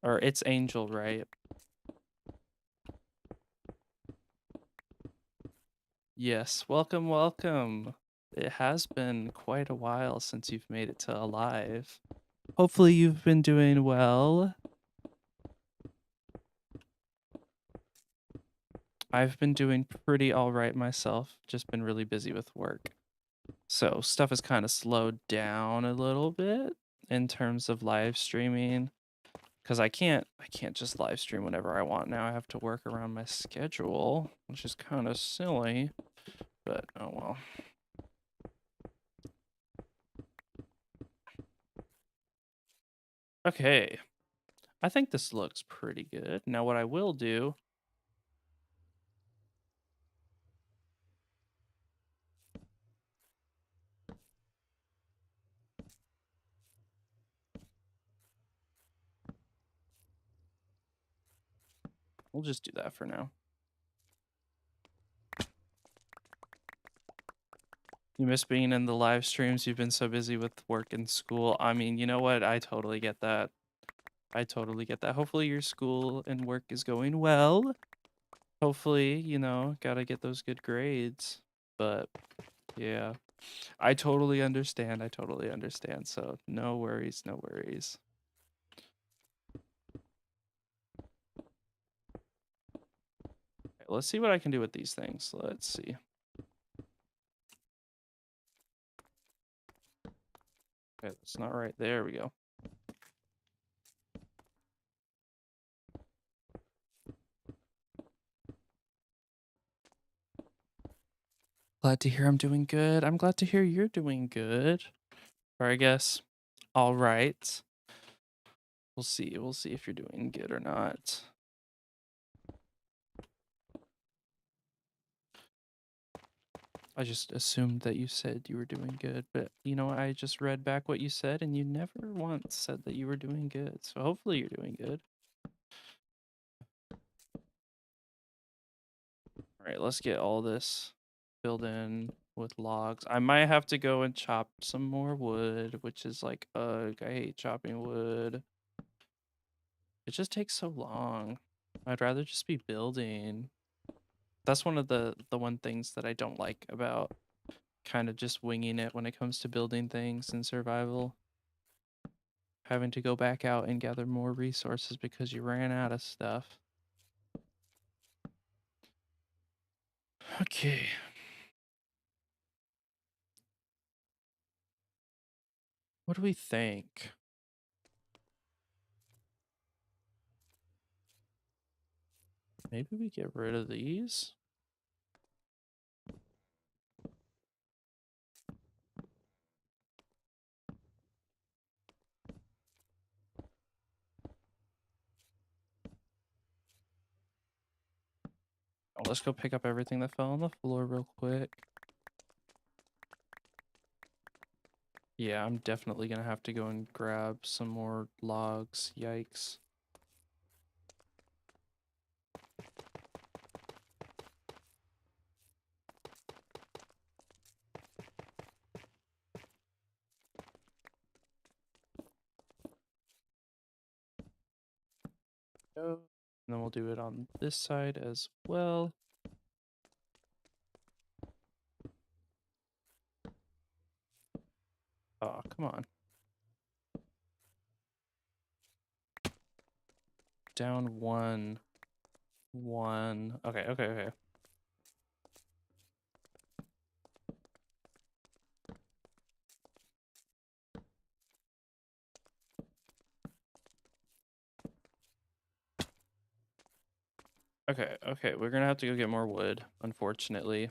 Or it's Angel, right? Yes. Welcome, welcome. It has been quite a while since you've made it to Alive. Hopefully you've been doing well. I've been doing pretty all right myself. Just been really busy with work. So stuff has kind of slowed down a little bit in terms of live streaming because I can't just live stream whenever I want now. I have to work around my schedule, which is kind of silly, but oh well. Okay. I think this looks pretty good. Now what I will do we'll just do that for now. You miss being in the live streams. You've been so busy with work and school. I mean, you know what? I totally get that. I totally get that. Hopefully your school and work is going well. Hopefully, you know, gotta get those good grades. But yeah, I totally understand. I totally understand. So no worries, no worries. Okay, let's see what I can do with these things. Let's see. Okay, that's not right. There we go. Glad to hear I'm doing good. I'm glad to hear you're doing good. Or I guess, all right. We'll see. We'll see if you're doing good or not. I just assumed that you said you were doing good, but you know, I just read back what you said and you never once said that you were doing good. So hopefully you're doing good. All right, let's get all this filled in. with logs. I might have to go and chop some more wood, which is like, ugh, I hate chopping wood. It just takes so long. I'd rather just be building. That's one of the one things that I don't like about kind of just winging it when it comes to building things in survival. Having to go back out and gather more resources because you ran out of stuff. Okay. What do we think? Maybe we get rid of these? Oh, let's go pick up everything that fell on the floor real quick. Yeah, I'm definitely gonna have to go and grab some more logs. Yikes. And then we'll do it on this side as well. Oh, come on. Down one. Okay, okay, okay. Okay, okay, we're gonna have to go get more wood, unfortunately.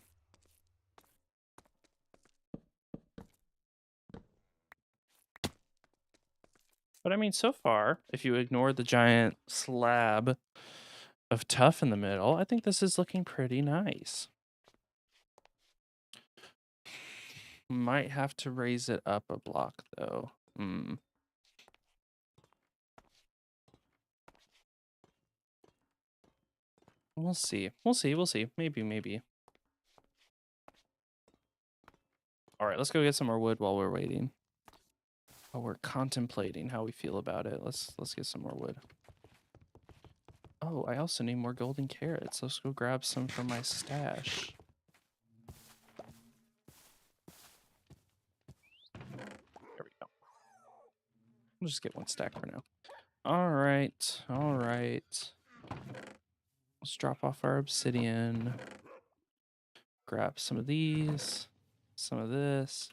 But I mean, so far, if you ignore the giant slab of tuff in the middle, I think this is looking pretty nice. Might have to raise it up a block, though. We'll see. We'll see. We'll see. Maybe, maybe. All right, let's go get some more wood while we're waiting. While we're contemplating how we feel about it. Let's get some more wood. Oh, I also need more golden carrots. Let's go grab some from my stash. There we go. We'll just get one stack for now. All right. All right. Let's drop off our obsidian. Grab some of these. Some of this.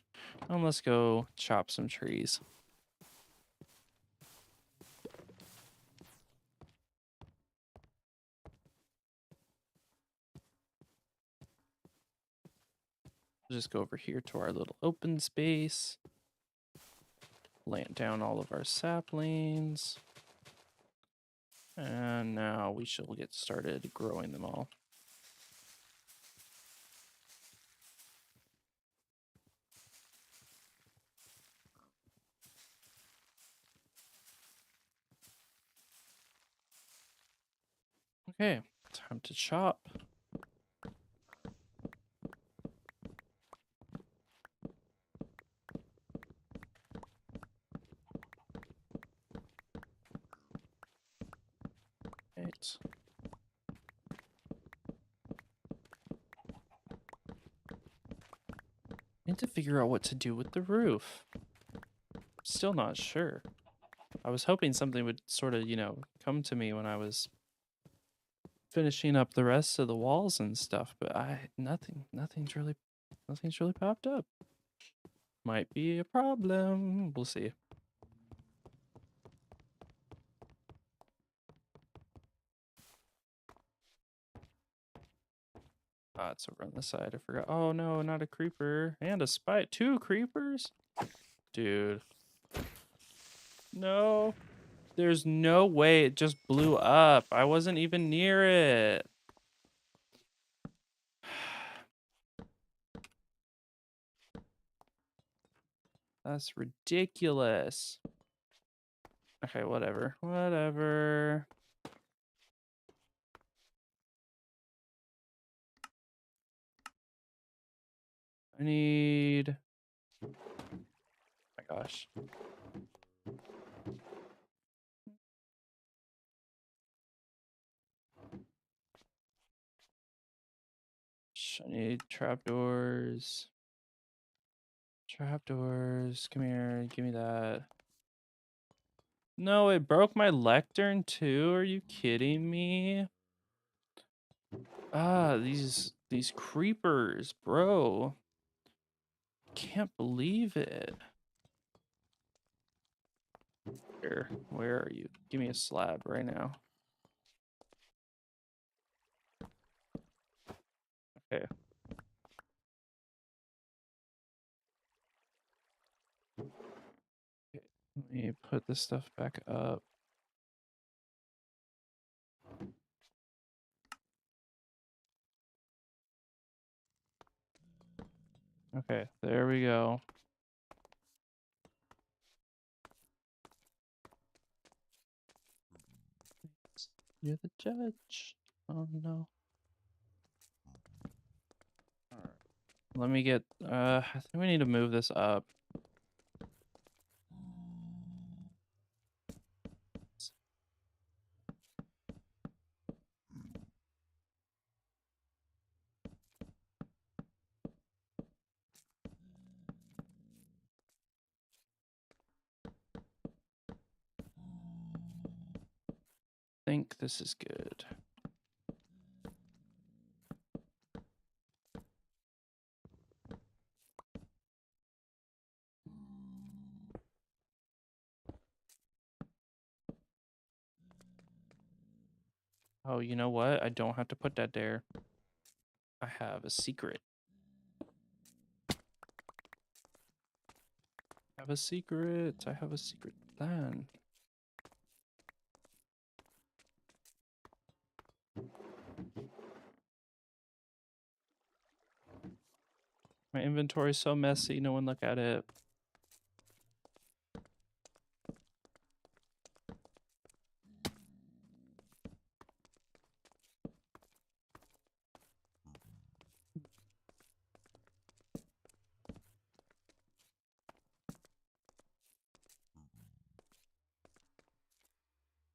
And let's go chop some trees. Just go over here to our little open space. Plant down all of our saplings. And now we shall get started growing them all. Okay, time to chop. Right. Need to figure out what to do with the roof. Still not sure. I was hoping something would sort of, come to me when I was finishing up the rest of the walls and stuff, but nothing's really popped up. Might be a problem. We'll see. Ah, it's over on the side. I forgot. Oh no, not a creeper. And a spy. 2 creepers? Dude. No. There's no way it just blew up. I wasn't even near it. That's ridiculous. Okay, whatever. Whatever. I need... Oh my gosh. I need trapdoors. Trapdoors. Come here. Give me that. No, it broke my lectern too. Are you kidding me? Ah, these creepers, bro. Can't believe it. Where are you? Give me a slab right now. Okay. Let me put this stuff back up. Okay, there we go. You're the judge. Oh no. All right. Let me get I think we need to move this up. I think this is good. Oh, you know what? I don't have to put that there. I have a secret. I have a secret. I have a secret plan. My inventory is so messy, no one look at it.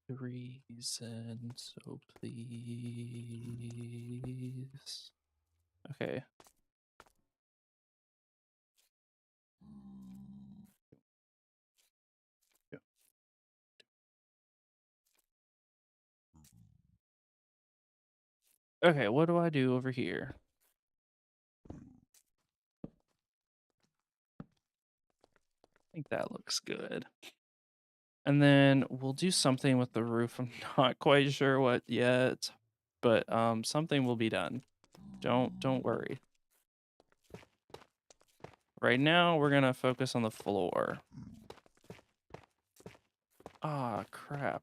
Reason, so please. Okay. Okay, what do I do over here? I think that looks good. And then we'll do something with the roof. I'm not quite sure what yet, but something will be done. Don't worry. Right now we're gonna focus on the floor. Ah, crap.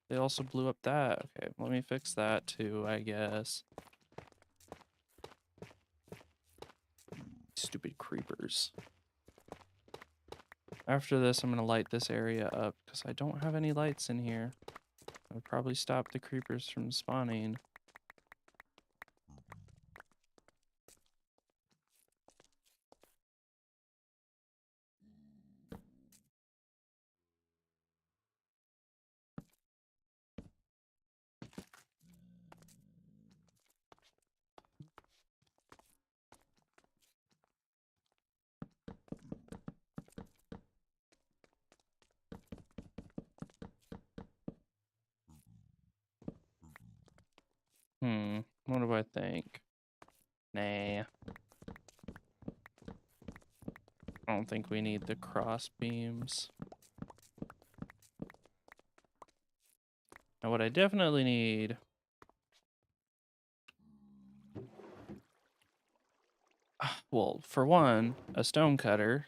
They also blew up that. Okay, let me fix that too, I guess. Stupid creepers. After this, I'm gonna light this area up because I don't have any lights in here. I would probably stop the creepers from spawning. What do I think? Nah. I don't think we need the cross beams. Now what I definitely need... Well, for one, a stone cutter.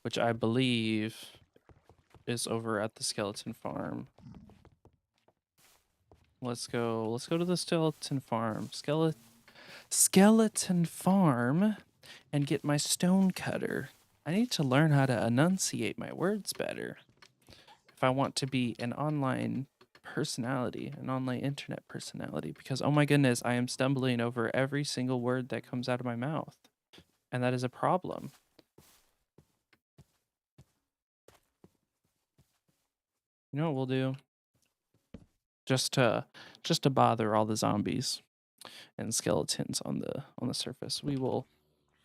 Which I believe is over at the skeleton farm. Let's go to the skeleton farm. Skeleton farm and get my stone cutter. I need to learn how to enunciate my words better if I want to be an online personality, an online internet personality, because oh my goodness, I am stumbling over every single word that comes out of my mouth, and that is a problem. You know what we'll do? Just to bother all the zombies and skeletons on the surface, we will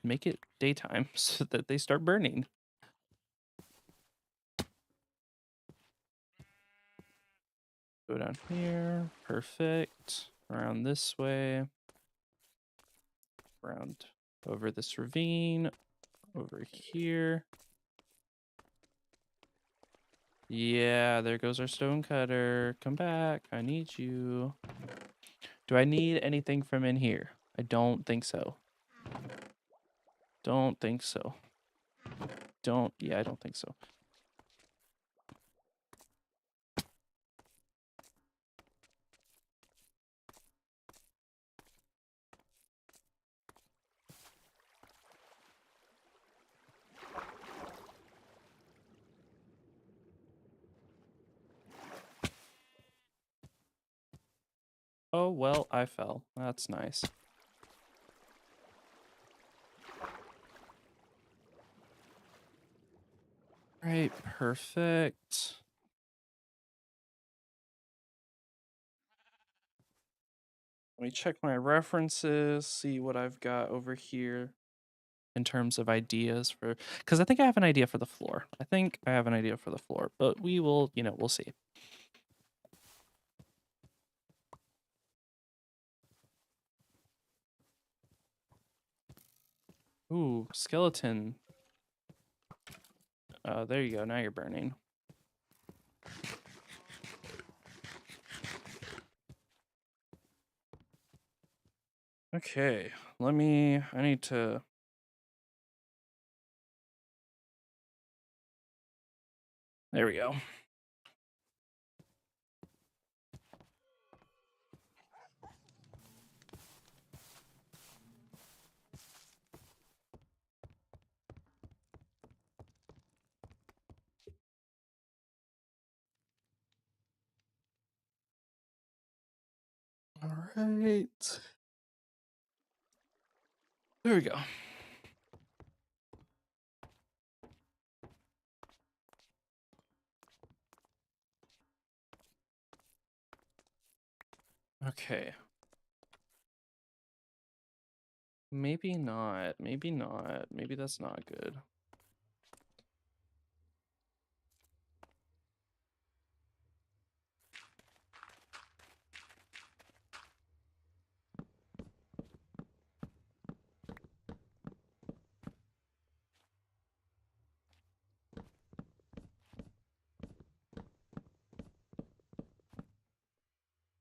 make it daytime so that they start burning. Go down here. Perfect. Around this way. Around over this ravine. Over here. Yeah, there goes our stone cutter. Come back. I need you. Do I need anything from in here? I don't think so. Don't think so. Yeah, I don't think so. Oh, well, I fell. That's nice. Right, perfect. Let me check my references, see what I've got over here in terms of ideas for, because I think I have an idea for the floor. But we will, we'll see. Ooh, skeleton. There you go. Now you're burning. Okay, I need to. There we go. All right. There we go. Okay. Maybe not. Maybe not. Maybe that's not good.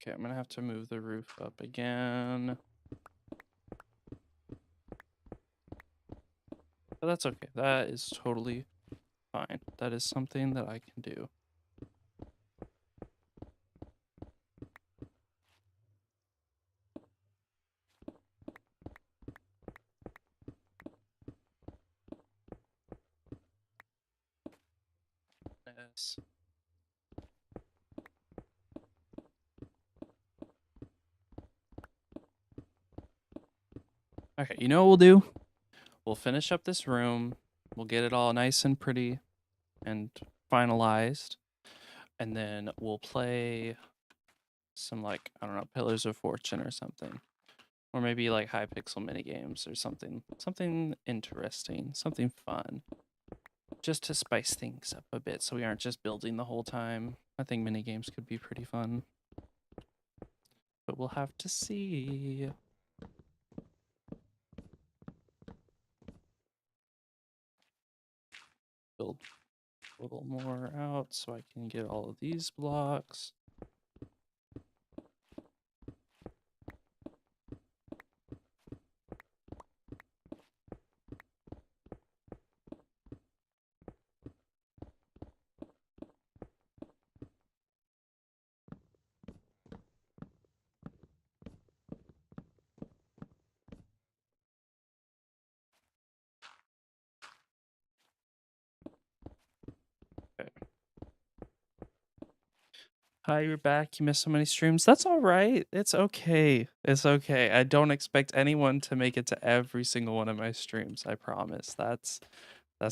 Okay, I'm gonna have to move the roof up again. But that's okay. That is totally fine. That is something that I can do. Yes. Okay, you know what we'll do? We'll finish up this room. We'll get it all nice and pretty and finalized. And then we'll play some, like, I don't know, Pillars of Fortune or something. Or maybe like Hypixel mini games or something. Something interesting, something fun. Just to spice things up a bit so we aren't just building the whole time. I think mini games could be pretty fun. But we'll have to see. Build a little more out so I can get all of these blocks. Okay. Hi, you're back. You missed so many streams. That's all right. It's okay. It's okay. I don't expect anyone to make it to every single one of my streams. I promise. That's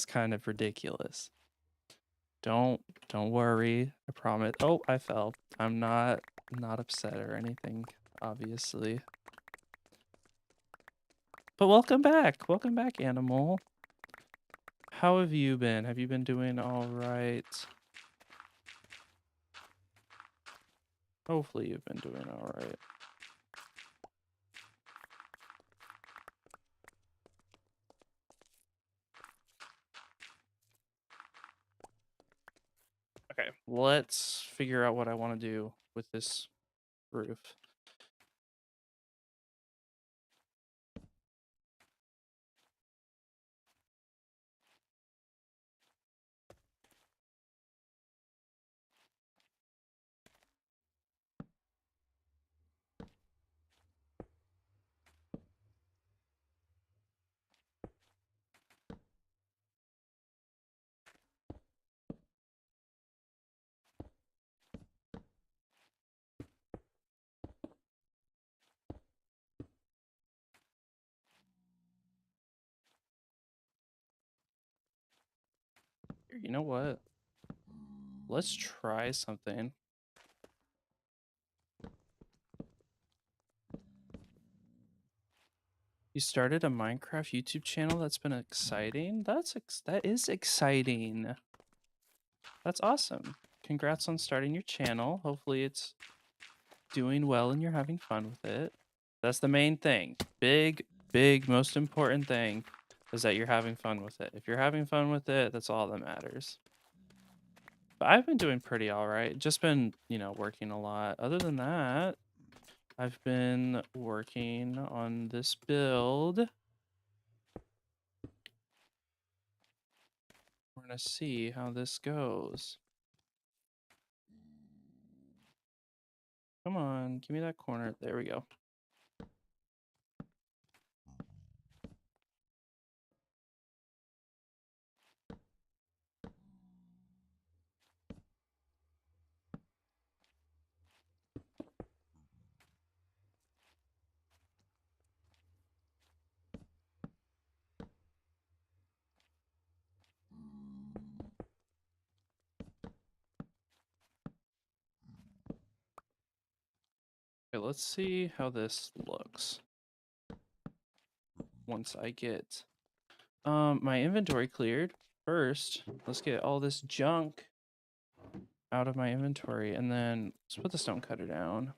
kind of ridiculous. Don't worry. I promise. Oh, I fell. I'm not upset or anything, obviously. But welcome back. Welcome back, Animal. How have you been? Have you been doing all right? Hopefully you've been doing all right. Okay, let's figure out what I want to do with this roof. You know what? Let's try something. You started a Minecraft YouTube channel. That's been exciting. That is exciting. That's awesome. Congrats on starting your channel. Hopefully it's doing well and you're having fun with it. That's the main thing. Big, most important thing is that you're having fun with it. If you're having fun with it, that's all that matters. But I've been doing pretty all right. Just been, working a lot. Other than that, I've been working on this build. We're going to see how this goes. Come on, give me that corner. There we go. Okay, let's see how this looks. Once I get my inventory cleared. First, let's get all this junk out of my inventory, and then let's put the stone cutter down.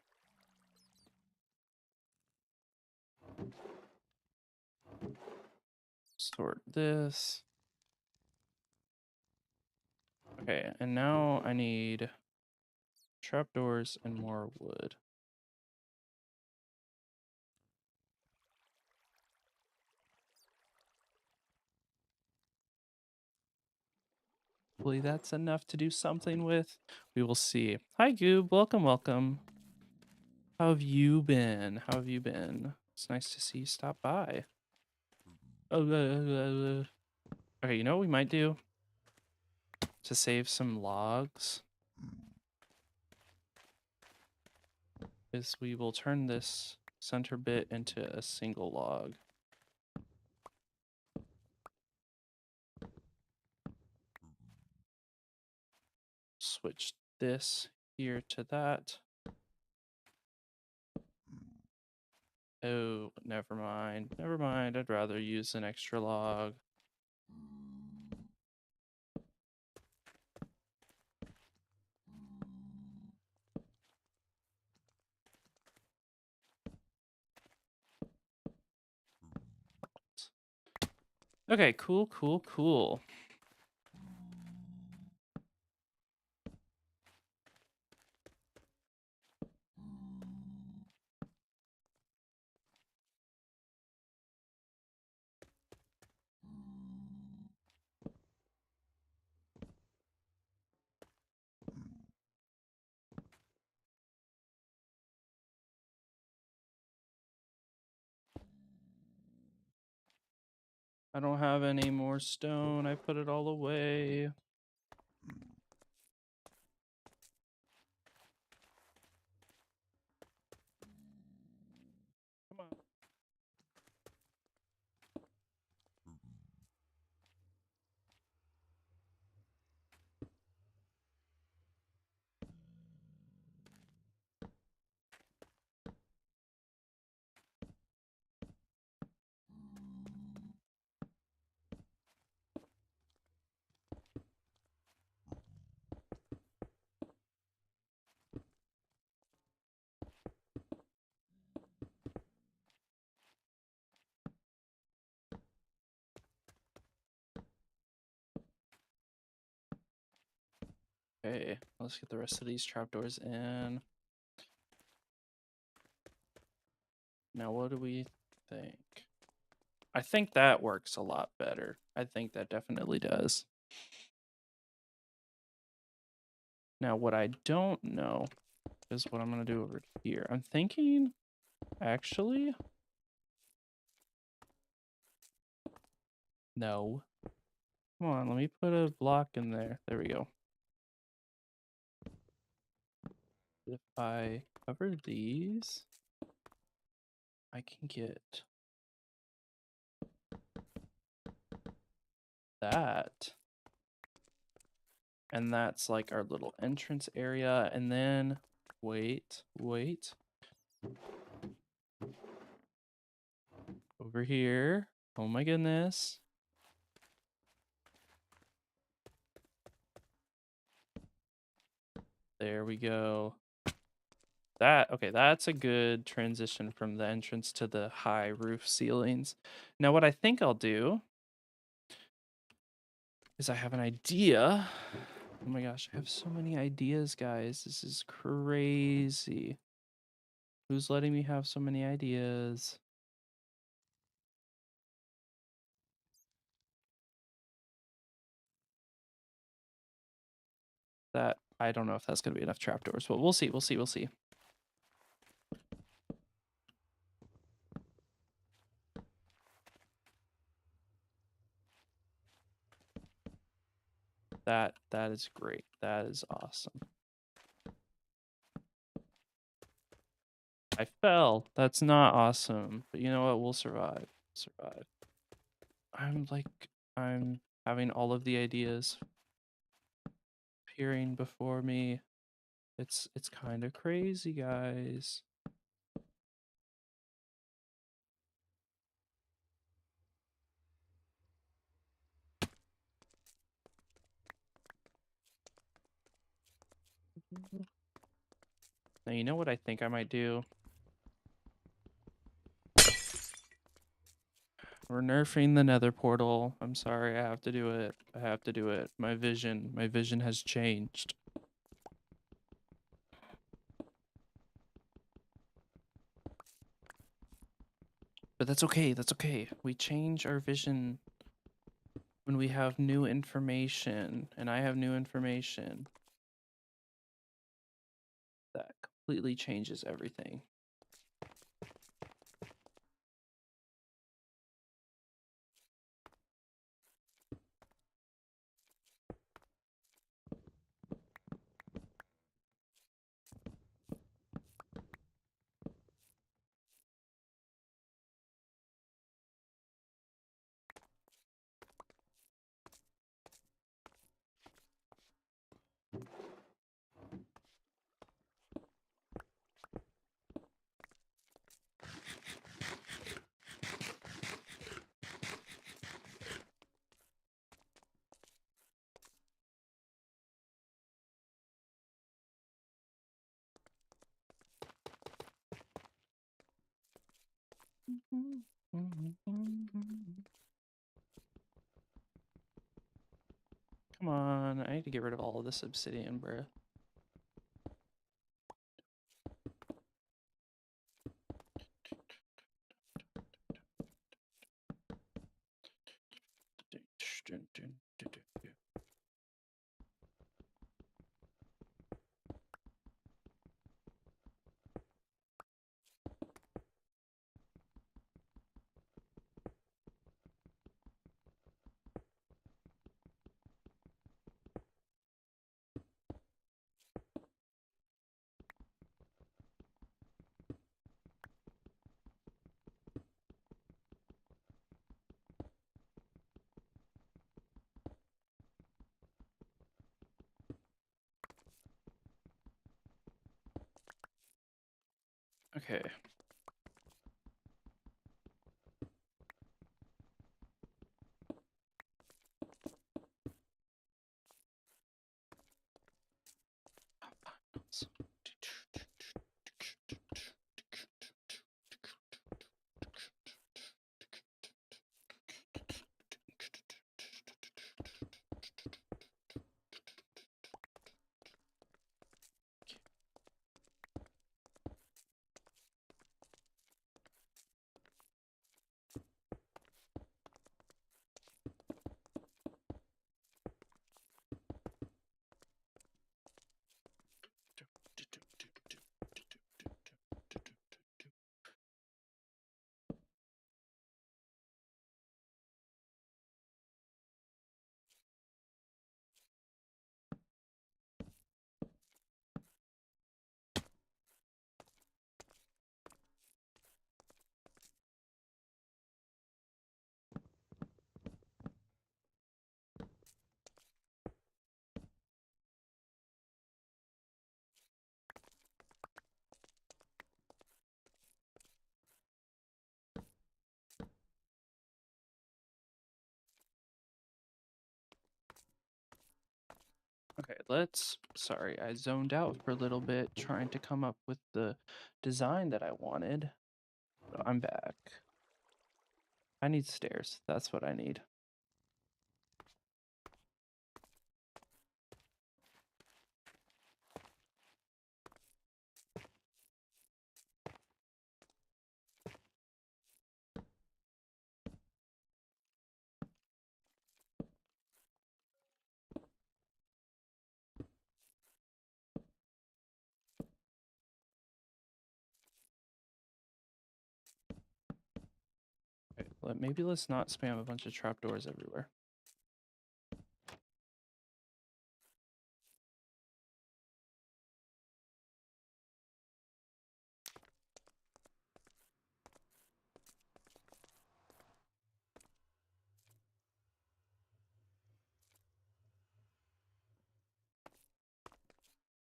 Sort this. Okay, and now I need trapdoors and more wood. Hopefully that's enough to do something with. We will see. Hi, Goob. Welcome, welcome. How have you been? How have you been? It's nice to see you stop by. Oh, okay, you know what we might do? To save some logs is we will turn this center bit into a single log. Switch this here to that. Oh, never mind. Never mind. I'd rather use an extra log. Okay, cool, cool, cool. I don't have any more stone. I put it all away. Okay, let's get the rest of these trapdoors in. Now, what do we think? I think that works a lot better. I think that definitely does. Now, what I don't know is what I'm going to do over here. I'm thinking, actually, no. Come on, let me put a block in there. There we go. If I cover these, I can get that. And that's like our little entrance area. And then, wait. Over here. Oh my goodness. There we go. Okay, that's a good transition from the entrance to the high roof ceilings. Now, what I think I'll do is I have an idea. Oh my gosh, I have so many ideas, guys. This is crazy. Who's letting me have so many ideas? That I don't know if that's going to be enough trapdoors, but we'll see. We'll see. That is great. That is awesome. I fell. That's not awesome, but you know what? We'll survive. Survive. I'm having all of the ideas appearing before me. It's kind of crazy, guys. Now, you know what I think I might do? We're nerfing the nether portal. I'm sorry, I have to do it. I have to do it. My vision has changed. But that's okay, that's okay. We change our vision when we have new information, and I have new information. That completely changes everything. Come on, I need to get rid of all of this obsidian, bruh. Okay. Sorry, I zoned out for a little bit trying to come up with the design that I wanted. So I'm back. I need stairs. That's what I need. Okay, maybe let's not spam a bunch of trapdoors everywhere.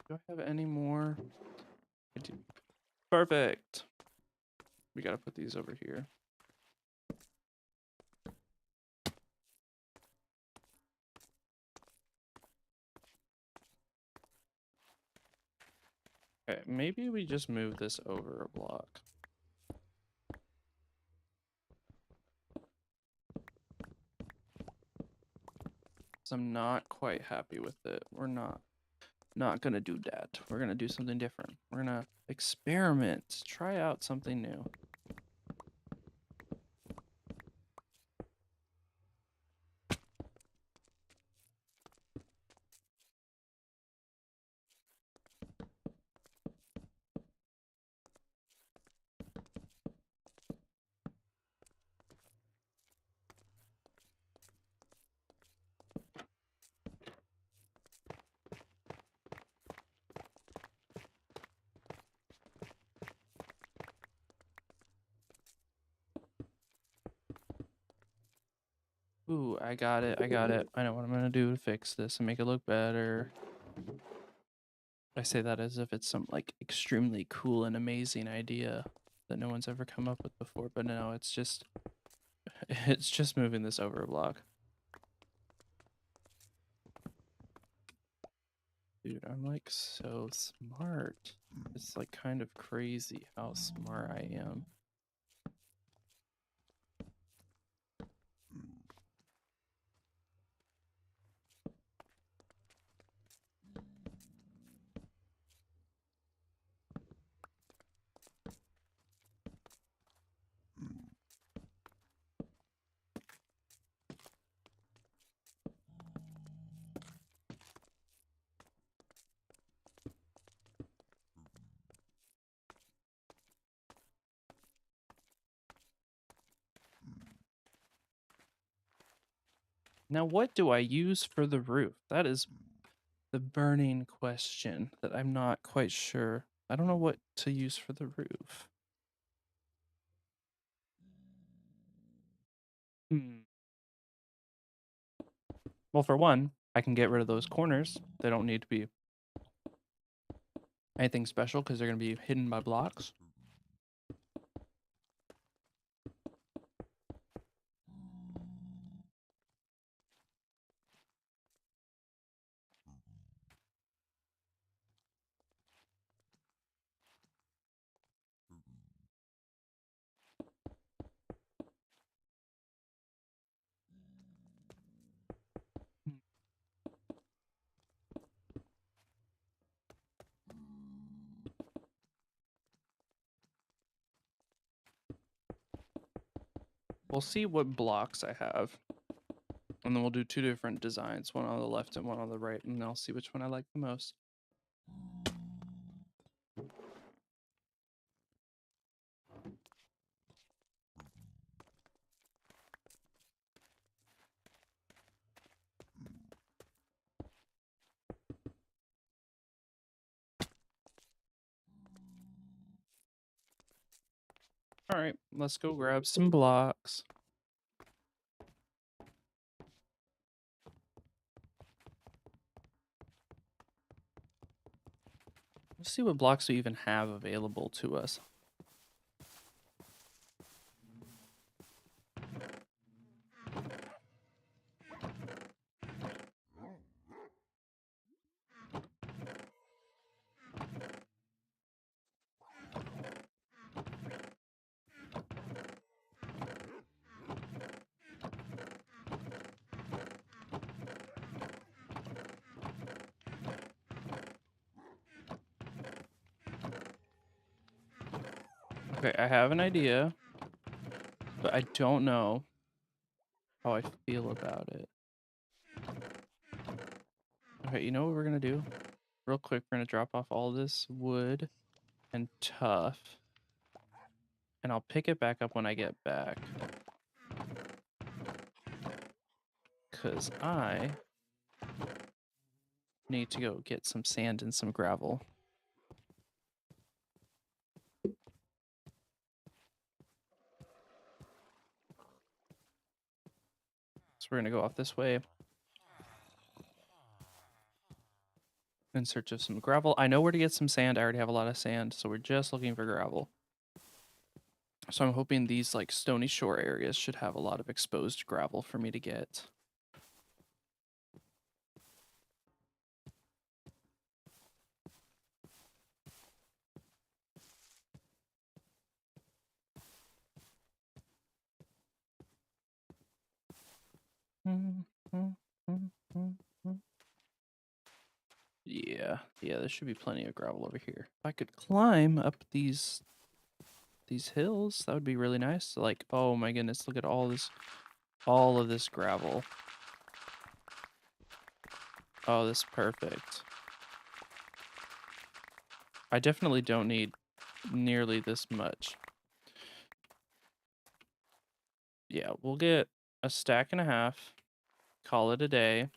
Do I have any more? I do. Perfect. We gotta put these over here. Okay, maybe we just move this over a block. So I'm not quite happy with it. We're not gonna do that. We're gonna do something different. We're gonna experiment, try out something new. Ooh, I got it. I got it. I know what I'm gonna do to fix this and make it look better. I say that as if it's some like extremely cool and amazing idea that no one's ever come up with before, but no, it's just it's just moving this over a block. Dude, I'm like so smart. It's like kind of crazy how smart I am. Now, what do I use for the roof? That is the burning question that I'm not quite sure. I don't know what to use for the roof. Well, for one, I can get rid of those corners. They don't need to be anything special because they're going to be hidden by blocks. We'll see what blocks I have. And then we'll do two different designs, one on the left and one on the right, and I'll see which one I like the most. All right, let's go grab some blocks. Let's see what blocks we even have available to us. Okay, I have an idea, but I don't know how I feel about it. Okay, you know what we're gonna do? Real quick, we're gonna drop off all this wood and tough, and I'll pick it back up when I get back. Because I need to go get some sand and some gravel. So we're gonna go off this way in search of some gravel. I know where to get some sand. I already have a lot of sand, so we're just looking for gravel. So I'm hoping these like stony shore areas should have a lot of exposed gravel for me to get. Yeah, there should be plenty of gravel over here. If I could climb up these hills, that would be really nice. Like, oh my goodness, look at all of this gravel. Oh, this is perfect. I definitely don't need nearly this much. Yeah, we'll get a stack and a half, call it a day.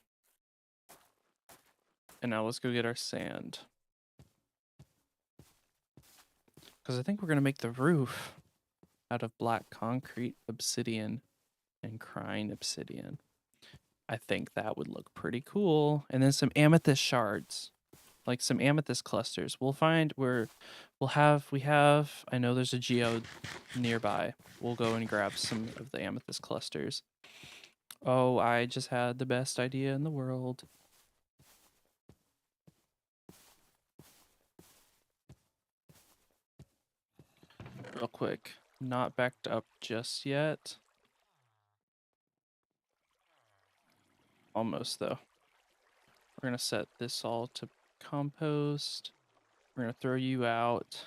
And now let's go get our sand. Because I think we're going to make the roof out of black concrete, obsidian, and crying obsidian. I think that would look pretty cool. And then some amethyst shards, like some amethyst clusters. We'll find where we have, I know there's a geode nearby. We'll go and grab some of the amethyst clusters. Oh, I just had the best idea in the world. Real quick, not backed up just yet. Almost though. We're gonna set this all to compost. We're gonna throw you out.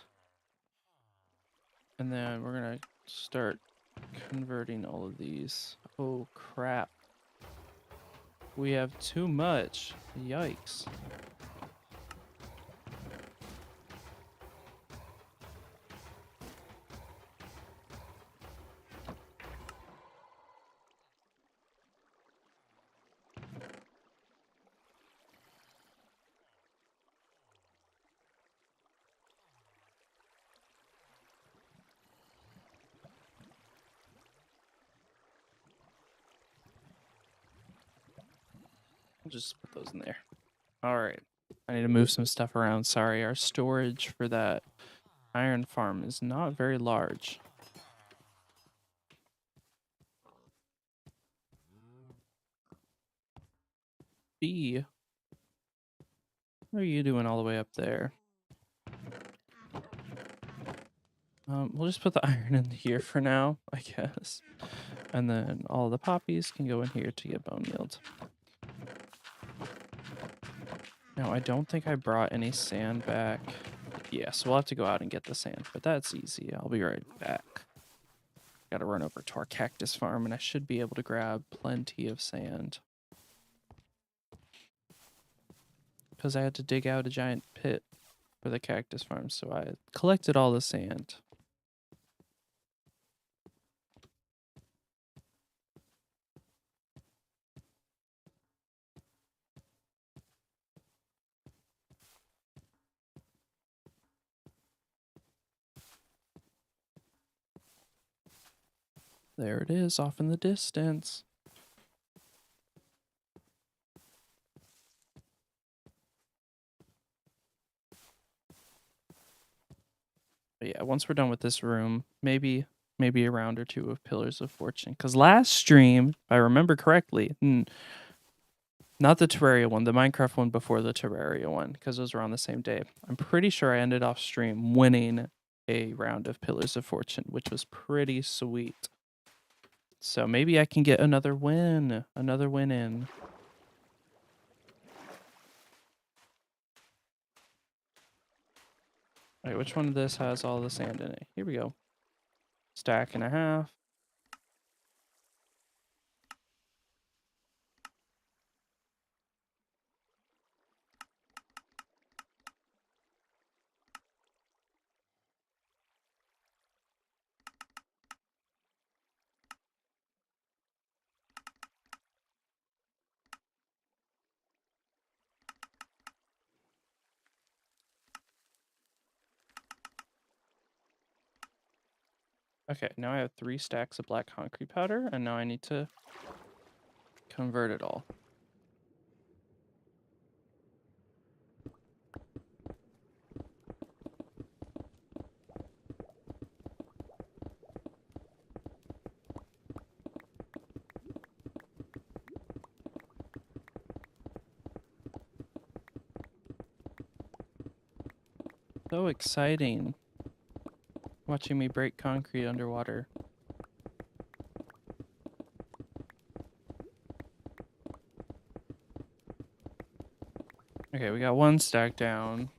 And then we're gonna start converting all of these. Oh crap. We have too much. Yikes. I'll just put those in there. All right. I need to move some stuff around. Sorry, our storage for that iron farm is not very large. B, what are you doing all the way up there? We'll just put the iron in here for now, I guess. And then all the poppies can go in here to get bone yield. Now, I don't think I brought any sand back. Yeah, so we'll have to go out and get the sand, but that's easy. I'll be right back. Gotta run over to our cactus farm, and I should be able to grab plenty of sand. Because I had to dig out a giant pit for the cactus farm, so I collected all the sand. There it is, off in the distance. But yeah, once we're done with this room, maybe a round or two of Pillars of Fortune. Because last stream, if I remember correctly, not the Terraria one, the Minecraft one before the Terraria one, because those were on the same day. I'm pretty sure I ended off stream winning a round of Pillars of Fortune, which was pretty sweet. So maybe I can get another win in. All right, which one of this has all the sand in it? Here we go. Stack and a half. Okay, now I have 3 stacks of black concrete powder, and now I need to convert it all. So exciting. Watching me break concrete underwater. Okay, we got 1 stack down.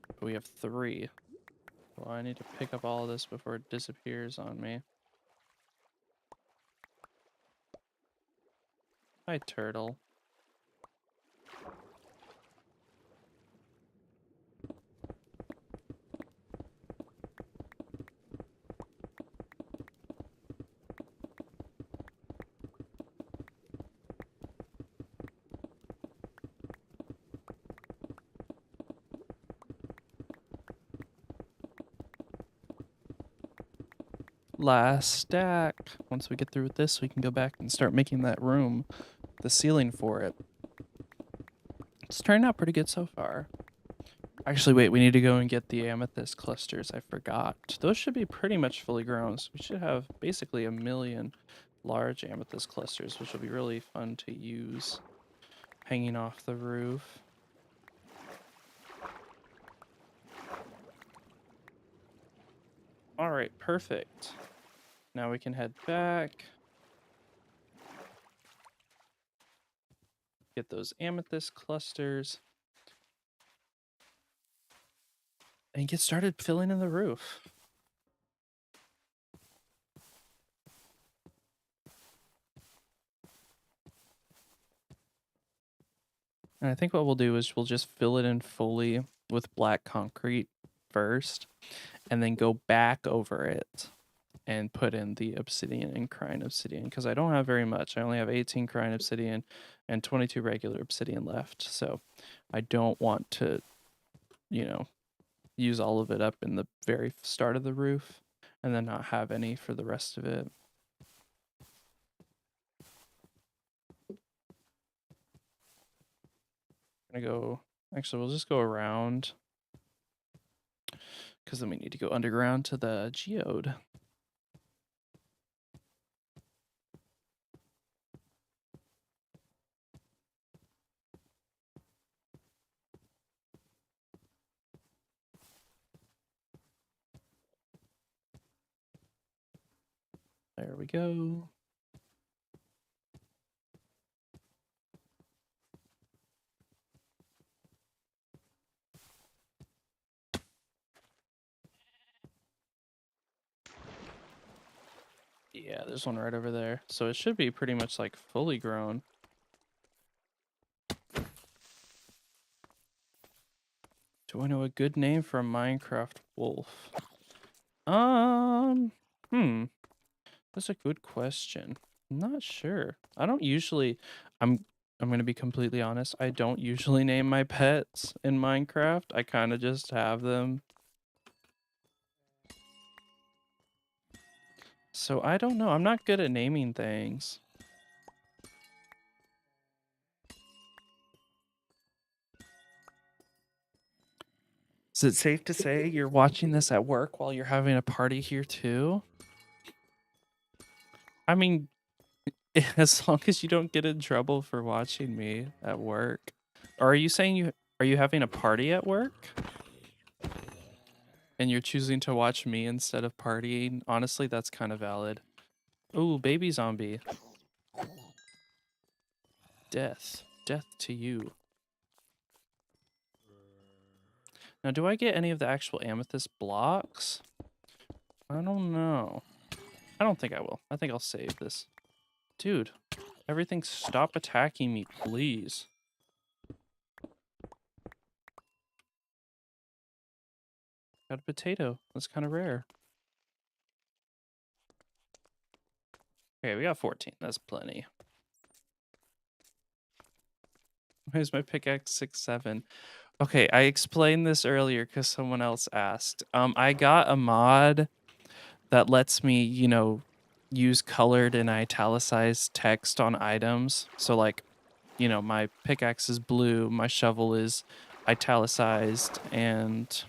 But we have 3. Well, I need to pick up all of this before it disappears on me. Hi, turtle. Last stack. Once we get through with this, we can go back and start making that room, the ceiling for it. It's turned out pretty good so far. Actually, wait, we need to go and get the amethyst clusters. I forgot. Those should be pretty much fully grown, so we should have basically 1,000,000 large amethyst clusters, which will be really fun to use hanging off the roof. All right, perfect. Now we can head back. Get those amethyst clusters. And get started filling in the roof. And I think what we'll do is we'll just fill it in fully with black concrete first, and then go back over it and put in the obsidian and crying obsidian, because I don't have very much. I only have 18 crying obsidian and 22 regular obsidian left. So I don't want to, you know, use all of it up in the very start of the roof and then not have any for the rest of it. I'm gonna go, actually, we'll just go around, because then we need to go underground to the geode. There we go. Yeah, there's one right over there. So it should be pretty much like fully grown. Do I know a good name for a Minecraft wolf? Hmm. That's a good question. I'm not sure. I don't usually, I'm gonna be completely honest. I don't usually name my pets in Minecraft. I kind of just have them. So I don't know. I'm not good at naming things. Is it safe to say you're watching this at work while you're having a party here too? I mean, as long as you don't get in trouble for watching me at work. Or are you saying are you having a party at work? And you're choosing to watch me instead of partying? Honestly, that's kind of valid. Ooh, baby zombie. Death. Death to you. Now, do I get any of the actual amethyst blocks? I don't know. I don't think I will. I think I'll save this. Dude, everything stop attacking me, please. Got a potato. That's kind of rare. Okay, we got 14. That's plenty. Where's my pickaxe 6-7? Okay, I explained this earlier because someone else asked. I got a mod that lets me, you know, use colored and italicized text on items. So like, you know, my pickaxe is blue, my shovel is italicized and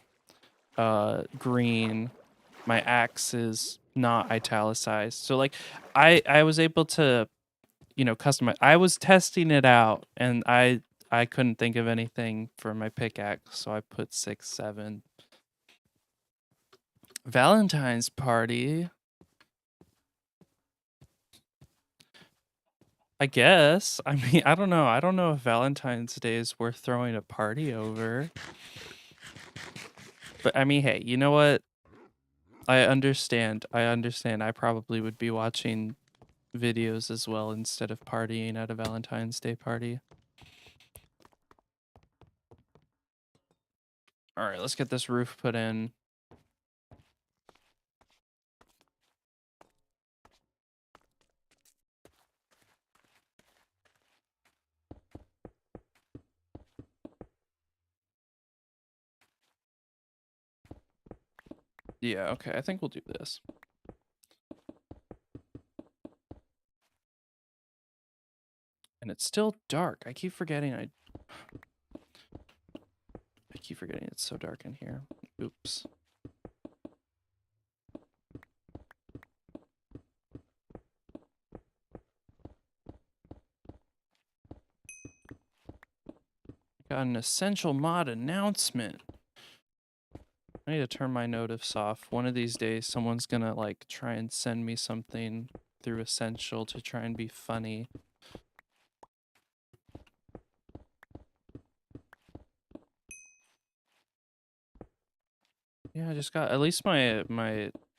green, my axe is not italicized. So like I was able to, you know, customize. I was testing it out and I couldn't think of anything for my pickaxe, so I put 6-7. Valentine's party. I guess. I mean, I don't know. I don't know if Valentine's Day is worth throwing a party over. But I mean, hey, you know what? I understand. I understand. I probably would be watching videos as well instead of partying at a Valentine's Day party. All right, let's get this roof put in. Yeah, okay. I think we'll do this. And it's still dark. I keep forgetting I keep forgetting it's so dark in here. Oops. Got an essential mod announcement. I need to turn my notifs off. One of these days someone's gonna like try and send me something through Essential to try and be funny. Yeah, I just got at least my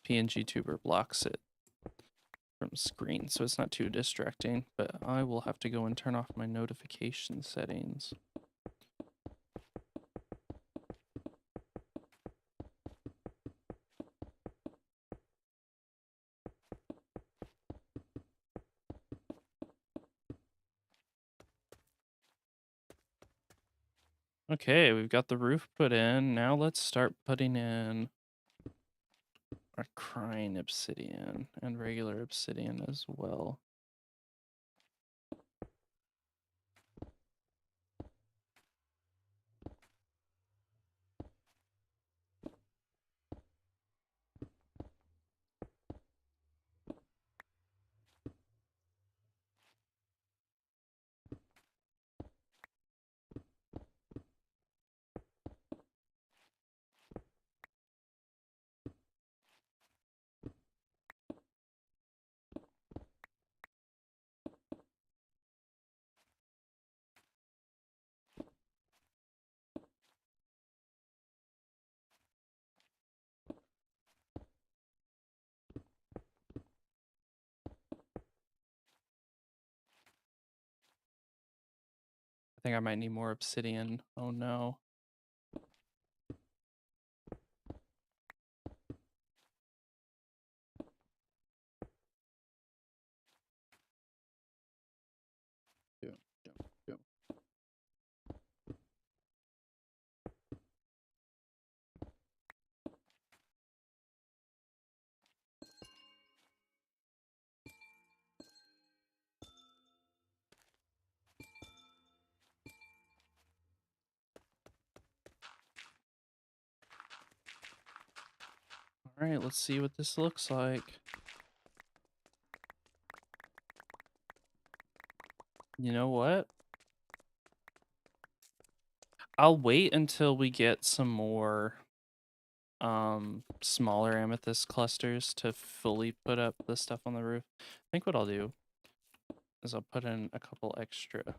PNG tuber blocks it from screen, so it's not too distracting, but I will have to go and turn off my notification settings. Okay, we've got the roof put in. Now let's start putting in our crying obsidian and regular obsidian as well. I think I might need more obsidian. Oh no. All right, let's see what this looks like. You know what? I'll wait until we get some more smaller amethyst clusters to fully put up the stuff on the roof. I think what I'll do is I'll put in a couple extra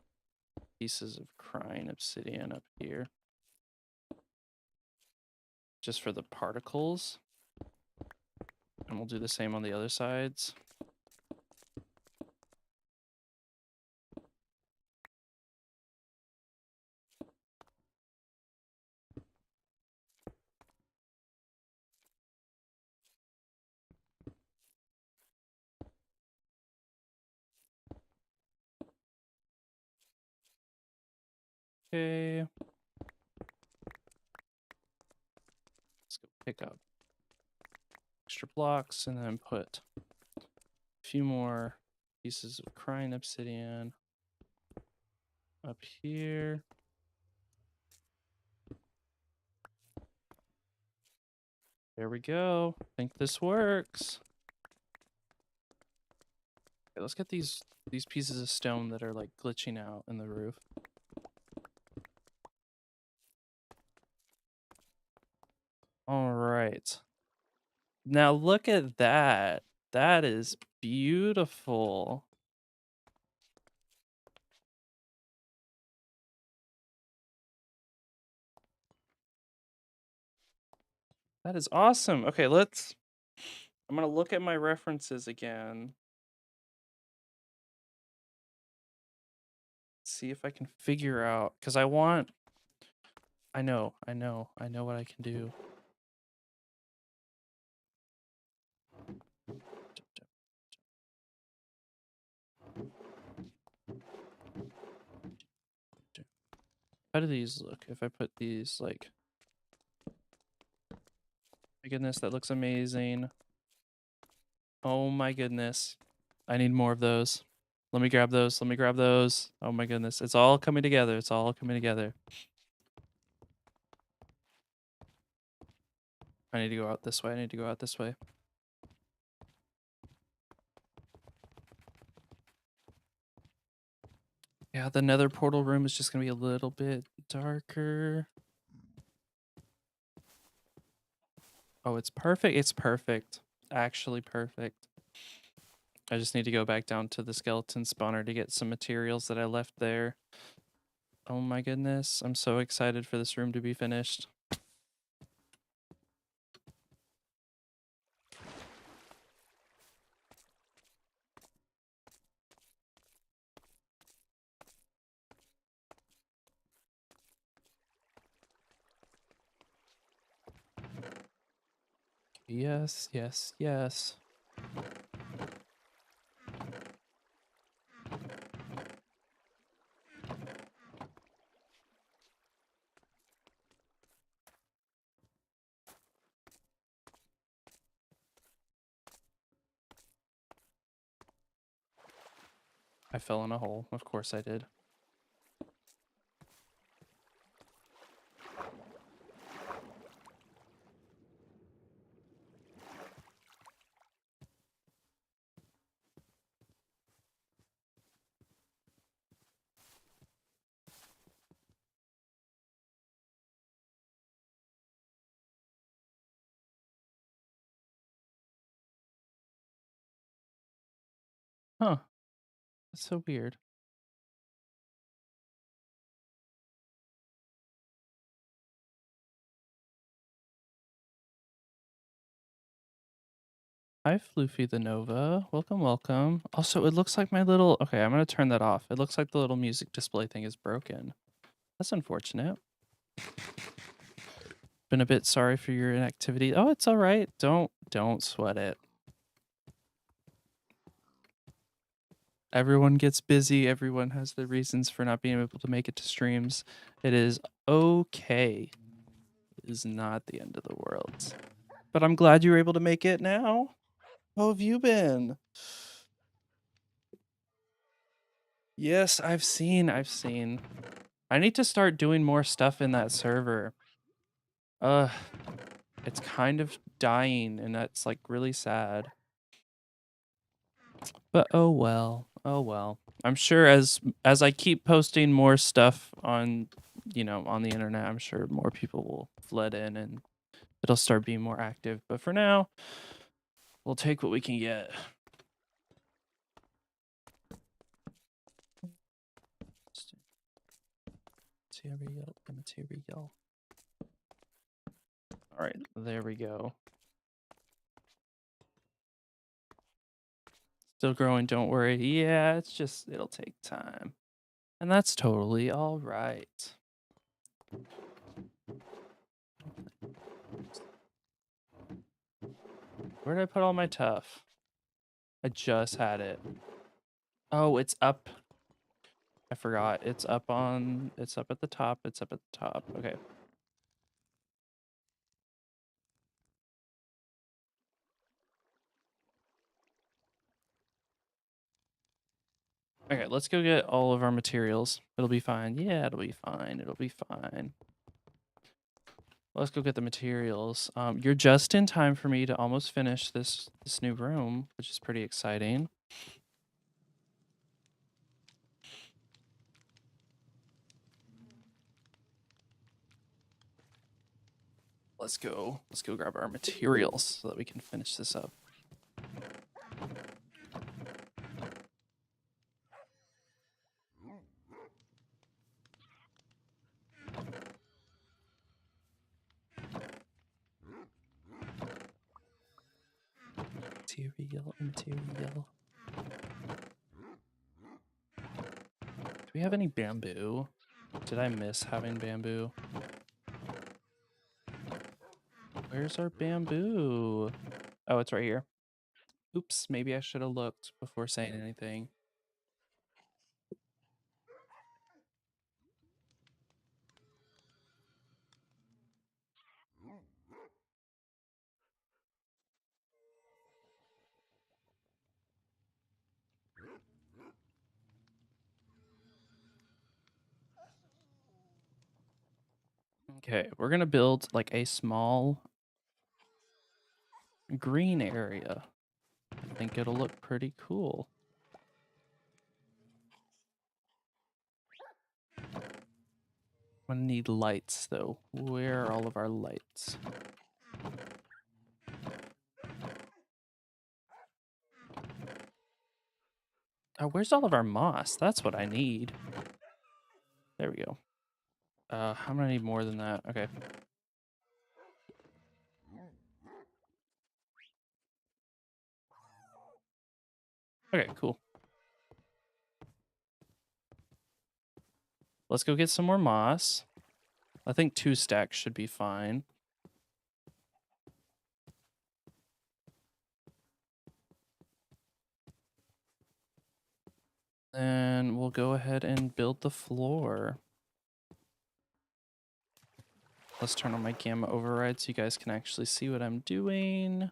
pieces of crying obsidian up here. just for the particles. And we'll do the same on the other sides. Okay. Let's go pick up extra blocks and then put a few more pieces of crying obsidian up here. There we go. I think this works. Okay, let's get these pieces of stone that are like glitching out in the roof. All right. Now look at that. That is beautiful. That is awesome. Okay, I'm going to look at my references again. See if I can figure out, because I know what I can do. How do these look if I put these like, my goodness, that looks amazing. Oh my goodness. I need more of those. Let me grab those. Let me grab those. Oh my goodness. It's all coming together. It's all coming together. I need to go out this way. I need to go out this way. Yeah, the nether portal room is just going to be a little bit darker. Oh, it's perfect. It's perfect. Actually perfect. I just need to go back down to the skeleton spawner to get some materials that I left there. Oh my goodness. I'm so excited for this room to be finished. Yes, yes, yes. I fell in a hole. Of course I did. Huh. That's so weird. Hi, Floofy the Nova. Welcome, welcome. Also, it looks like my little... Okay, I'm going to turn that off. It looks like the little music display thing is broken. That's unfortunate. Been a bit sorry for your inactivity. Oh, it's all right. Don't sweat it. Everyone gets busy. Everyone has their reasons for not being able to make it to streams. It is okay. It is not the end of the world. But I'm glad you were able to make it now. How have you been? Yes, I've seen. I need to start doing more stuff in that server. It's kind of dying, and that's like really sad. But oh well. Oh well. I'm sure as I keep posting more stuff on, on the internet, I'm sure more people will flood in and it'll start being more active. But for now, we'll take what we can get. Material. All right, there we go. Still growing, don't worry. Yeah, it'll take time. And that's totally all right. Where did I put all my tuff? I just had it. Oh, it's up. I forgot. It's up at the top. It's up at the top. Okay. Okay, let's go get all of our materials. It'll be fine. Yeah, it'll be fine. It'll be fine. Let's go get the materials. You're just in time for me to almost finish this new room, which is pretty exciting. Let's go grab our materials so that we can finish this up. Material. Do we have any bamboo? Did I miss having bamboo? Where's our bamboo? Oh, it's right here. Oops, maybe I should have looked before saying anything. Okay, we're gonna build like a small green area. I think it'll look pretty cool. I'm gonna need lights though. Where are all of our lights? Oh, where's all of our moss? That's what I need. There we go. I'm gonna need more than that. Okay. Okay, cool. Let's go get some more moss. I think 2 stacks should be fine. And we'll go ahead and build the floor. Let's turn on my gamma override so you guys can actually see what I'm doing.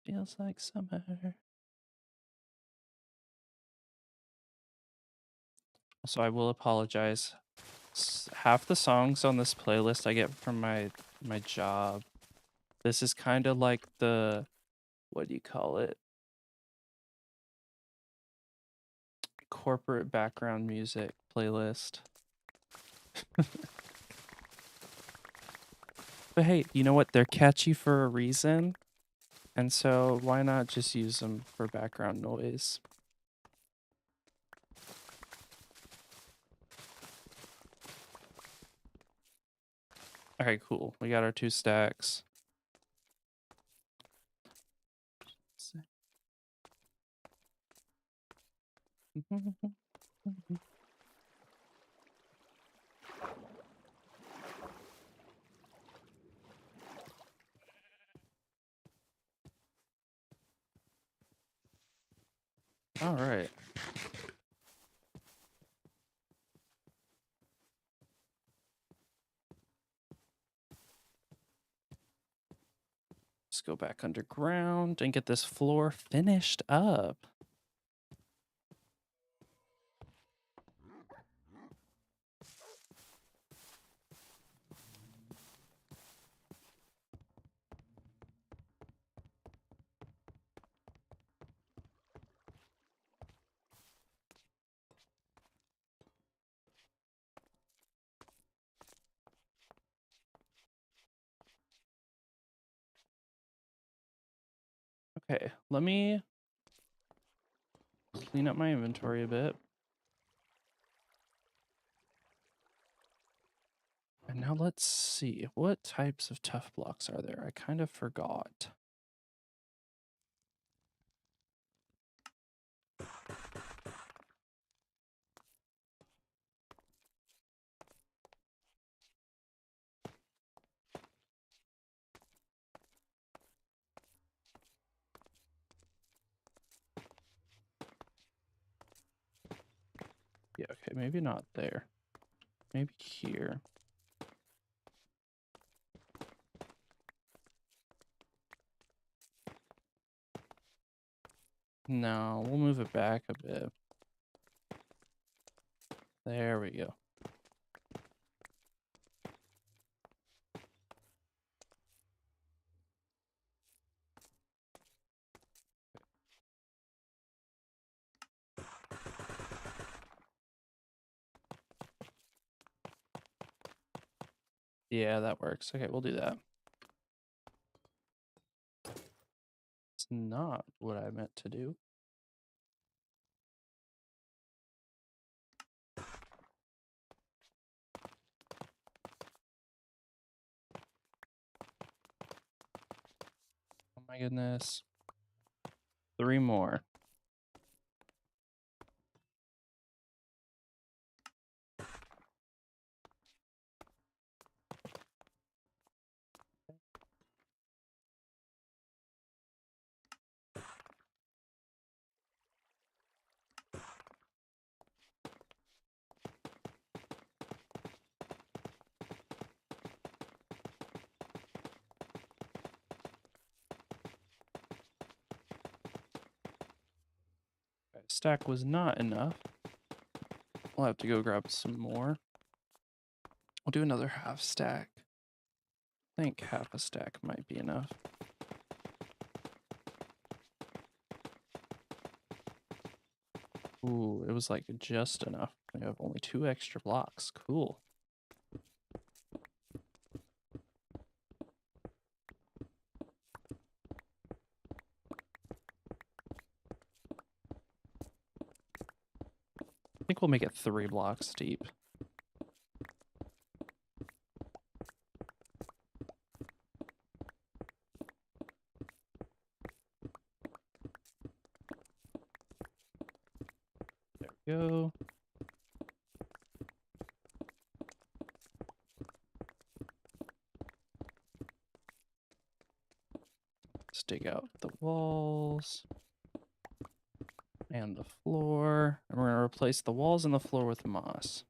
Feels like summer. So I will apologize. Half the songs on this playlist I get from my job. This is kind of like the, what do you call it? Corporate background music playlist. But hey, you know what? They're catchy for a reason. And so why not just use them for background noise? Okay, cool. We got our 2 stacks. All right. Let's go back underground and get this floor finished up. Okay, let me clean up my inventory a bit. And now let's see, what types of tough blocks are there? I kind of forgot. Yeah, okay, maybe not there. Maybe here. No, we'll move it back a bit. There we go. Yeah, that works. Okay, we'll do that. It's not what I meant to do. Oh my goodness. 3 more. Okay, stack was not enough. We'll have to go grab some more. We'll do another half stack. I think half a stack might be enough. Ooh, it was like just enough. We have only 2 extra blocks. Cool. I think we'll make it 3 blocks deep. There we go. Let's dig out the walls and the floor. And we're going to replace the walls and the floor with moss.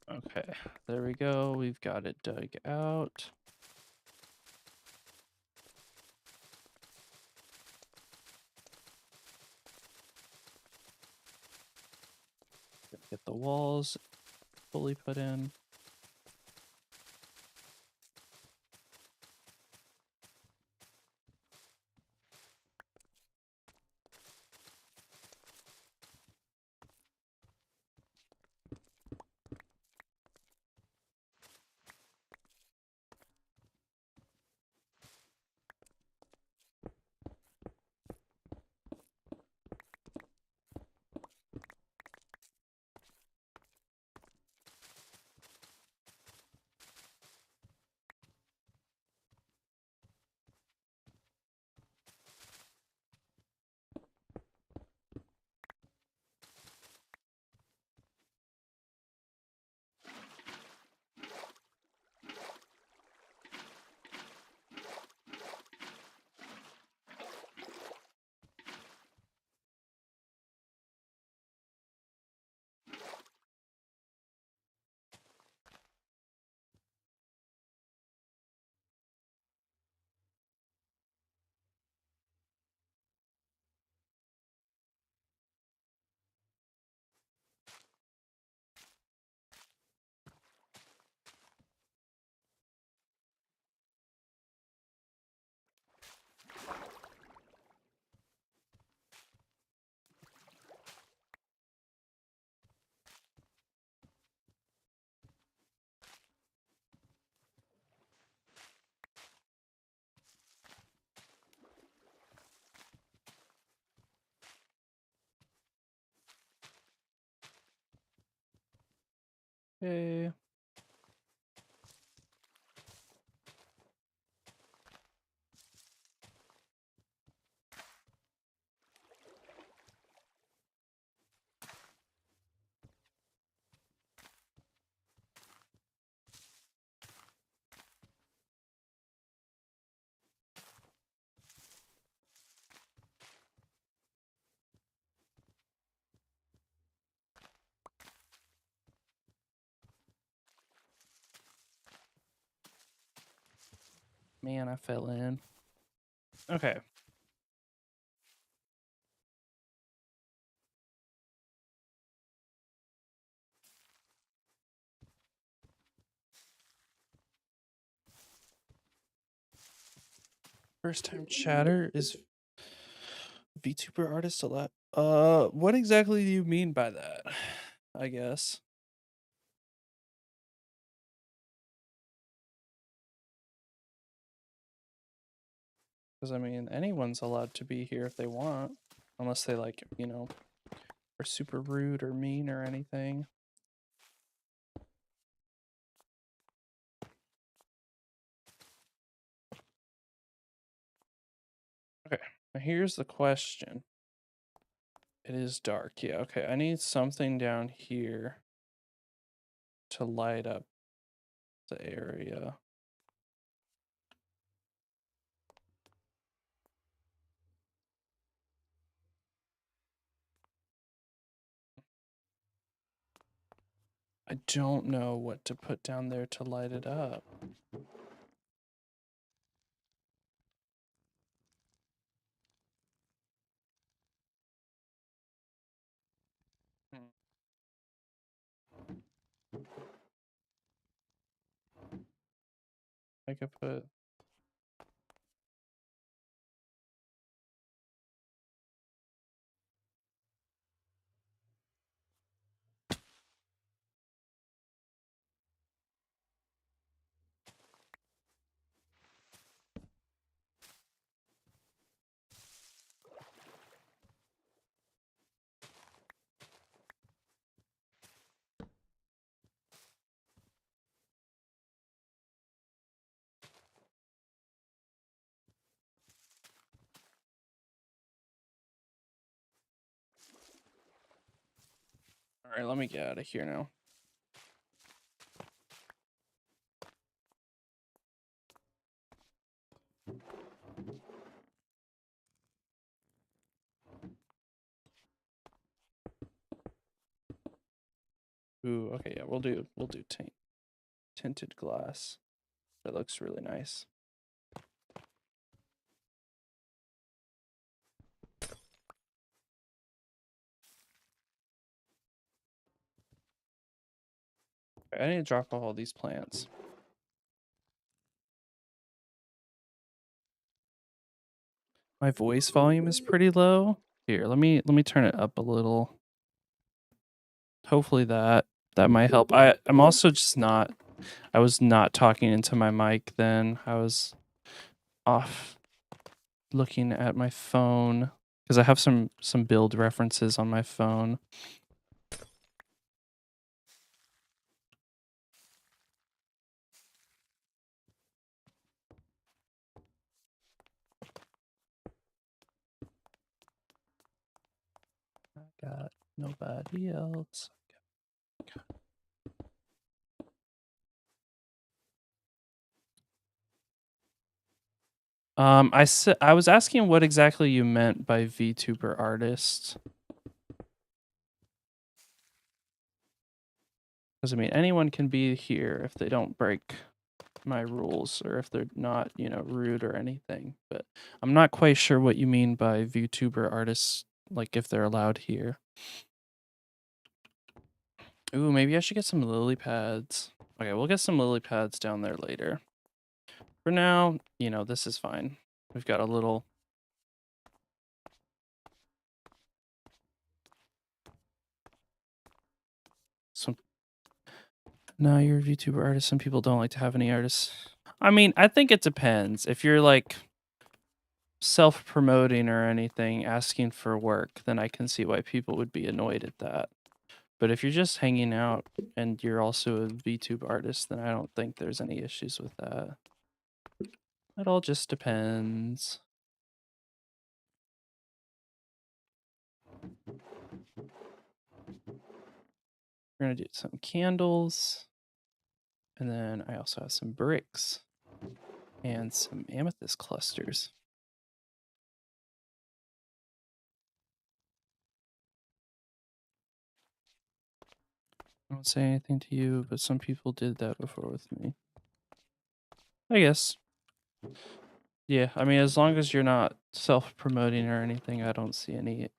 Okay, there we go. We've got it dug out. Get the walls fully put in. Okay. Man, I fell in. Okay. First time chatter is VTuber artist allowed. What exactly do you mean by that? I guess. Because I mean, anyone's allowed to be here if they want, unless they like, you know, are super rude or mean or anything. Okay, now here's the question. It is dark. Yeah, okay. I need something down here to light up the area. I don't know what to put down there to light it up. I could put... All right, let me get out of here now. Ooh, okay, yeah, we'll do tinted glass. That looks really nice. I need to drop off all these plants. My voice volume is pretty low. Here, let me turn it up a little. Hopefully that might help. I'm also just not... I was not talking into my mic then. I was off looking at my phone because I have some build references on my phone. I got nobody else. I was asking what exactly you meant by VTuber artist. Because I mean, anyone can be here if they don't break my rules or if they're not, you know, rude or anything. But I'm not quite sure what you mean by VTuber artists, like if they're allowed here. Ooh, maybe I should get some lily pads. Okay, we'll get some lily pads down there later. For now, you know, this is fine. We've got a little... No, you're a VTuber artist. Some people don't like to have any artists. I mean, I think it depends. If you're like self-promoting or anything, asking for work, then I can see why people would be annoyed at that. But if you're just hanging out and you're also a VTube artist, then I don't think there's any issues with that. It all just depends. We're gonna do some candles. And then I also have some bricks and some amethyst clusters. I won't say anything to you, but some people did that before with me. I guess. Yeah, I mean, as long as you're not self-promoting or anything, I don't see any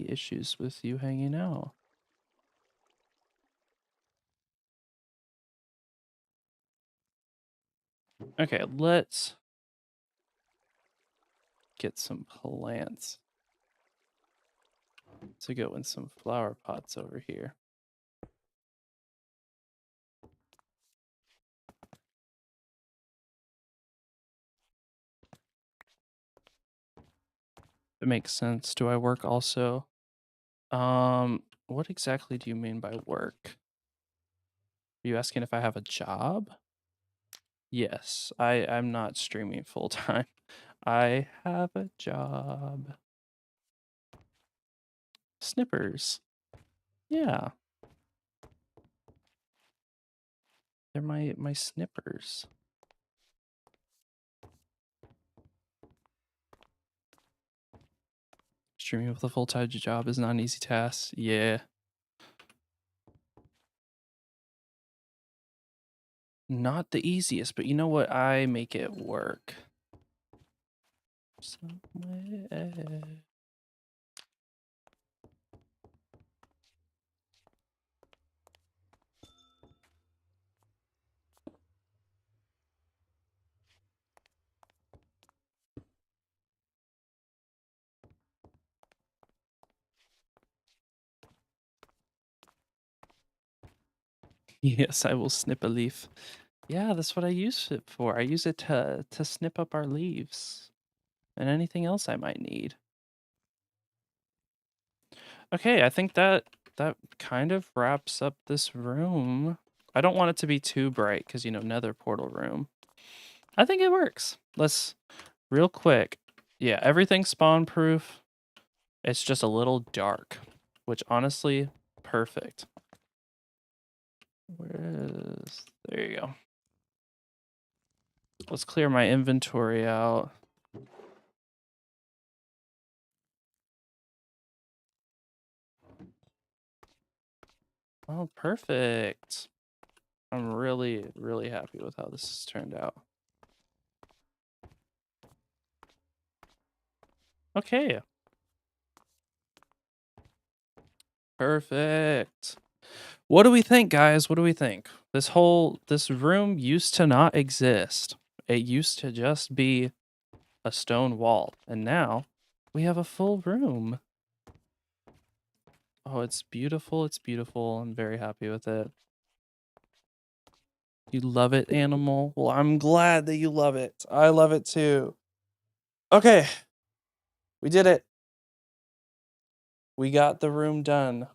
issues with you hanging out. Okay, let's get some plants to go in some flower pots over here. It makes sense. Do I work also? What exactly do you mean by work? Are you asking if I have a job? Yes, I'm not streaming full time. I have a job. Snippers. Yeah. They're my snippers. Streaming with a full-time job is not an easy task. Yeah. Not the easiest, but you know what? I make it work. Somewhere. Yes, I will snip a leaf. Yeah, that's what I use it for. I use it to snip up our leaves and anything else I might need. Okay, I think that kind of wraps up this room. I don't want it to be too bright because, you know, nether portal room. I think it works. Let's, real quick. Yeah, everything's spawn proof. It's just a little dark, which honestly, perfect. There you go. Let's clear my inventory out. Oh, perfect. I'm really, really happy with how this has turned out. Okay. Perfect. What do we think, guys? What do we think? This room used to not exist. It used to just be a stone wall, and now we have a full room. Oh, it's beautiful. It's beautiful. I'm very happy with it. You love it, animal? Well, I'm glad that you love it. I love it too. Okay. We did it. We got the room done,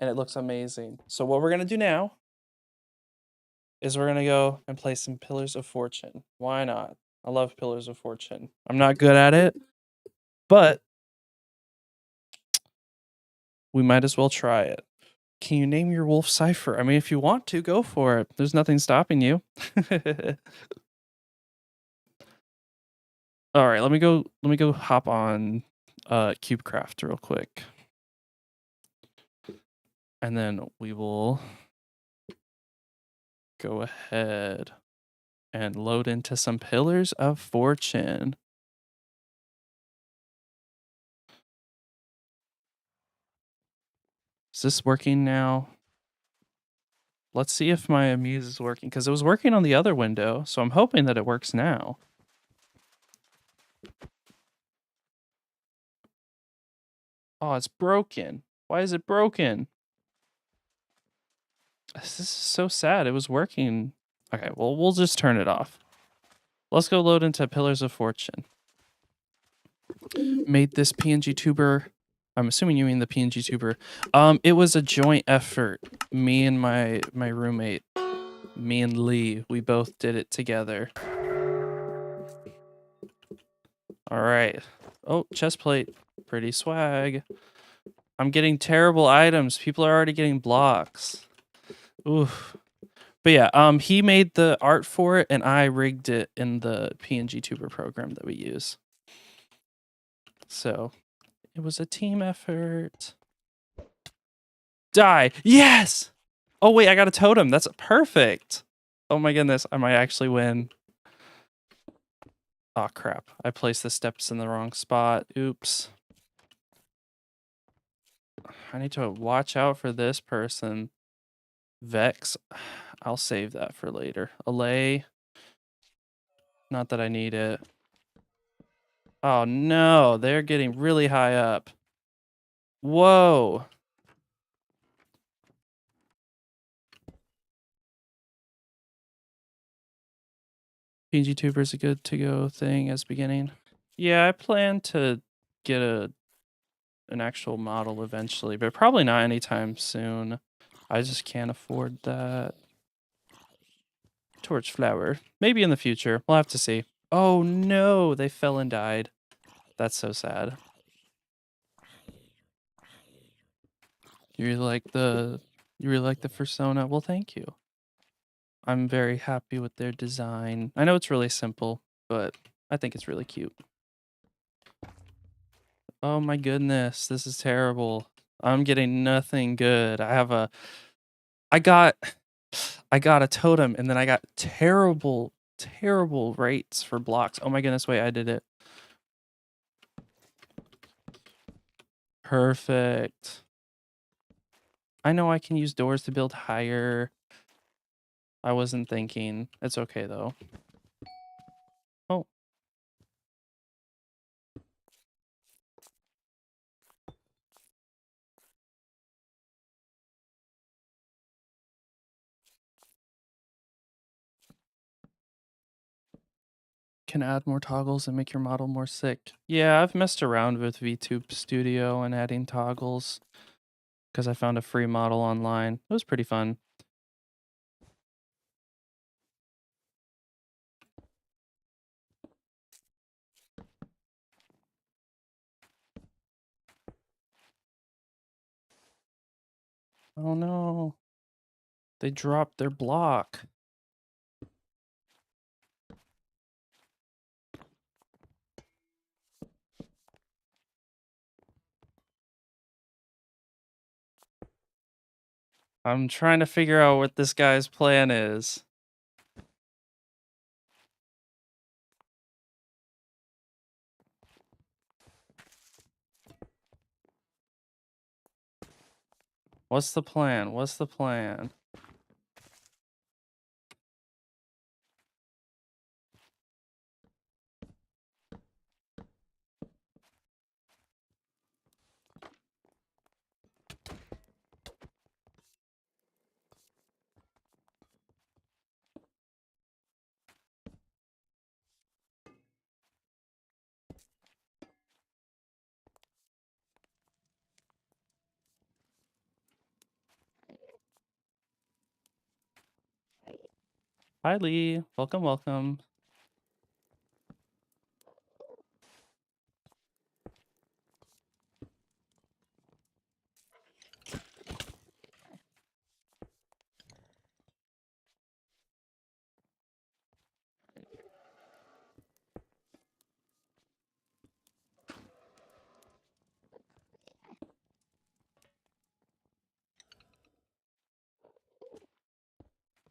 and it looks amazing. So what we're going to do now is we're going to go and play some Pillars of Fortune. Why not? I love Pillars of Fortune. I'm not good at it, but we might as well try it. Can you name your wolf cipher? I mean, if you want to, go for it. There's nothing stopping you. All right, let me go hop on CubeCraft real quick. And then we will go ahead and load into some Pillars of Fortune. Is this working now? Let's see if my Amuse is working, because it was working on the other window, so I'm hoping that it works now. Oh, it's broken. Why is it broken? This is so sad. It was working. Okay, well, we'll just turn it off. Let's go load into Pillars of Fortune. Made this PNG tuber I'm assuming you mean the PNG tuber. It was a joint effort. Me and my roommate, me and Lee, we both did it together. All right. Oh, chest plate. Pretty swag. I'm getting terrible items. People are already getting blocks. Oof. But yeah, he made the art for it and I rigged it in the PNG tuber program that we use. So it was a team effort. Die. Yes. Oh wait, I got a totem. That's perfect. Oh my goodness, I might actually win. Oh crap. I placed the steps in the wrong spot. Oops. I need to watch out for this person. Vex. I'll save that for later. Allay. Not that I need it. Oh no, they're getting really high up. Whoa. PNG Tuber's a good to go thing as beginning. Yeah, I plan to get an actual model eventually, but probably not anytime soon. I just can't afford that. Torch flower. Maybe in the future. We'll have to see. Oh no, they fell and died. That's so sad. You really like the Fursona? Well, thank you. I'm very happy with their design. I know it's really simple, but I think it's really cute. Oh my goodness, this is terrible. I'm getting nothing good. I got a totem and then I got terrible rates for blocks. Oh my goodness, wait, I did it. Perfect. I know I can use doors to build higher. I wasn't thinking. It's okay though. Oh. Can add more toggles and make your model more sick. Yeah, I've messed around with VTube Studio and adding toggles because I found a free model online. It was pretty fun. Oh no. They dropped their block. I'm trying to figure out what this guy's plan is. What's the plan? What's the plan? Hi, Lee. Welcome, welcome.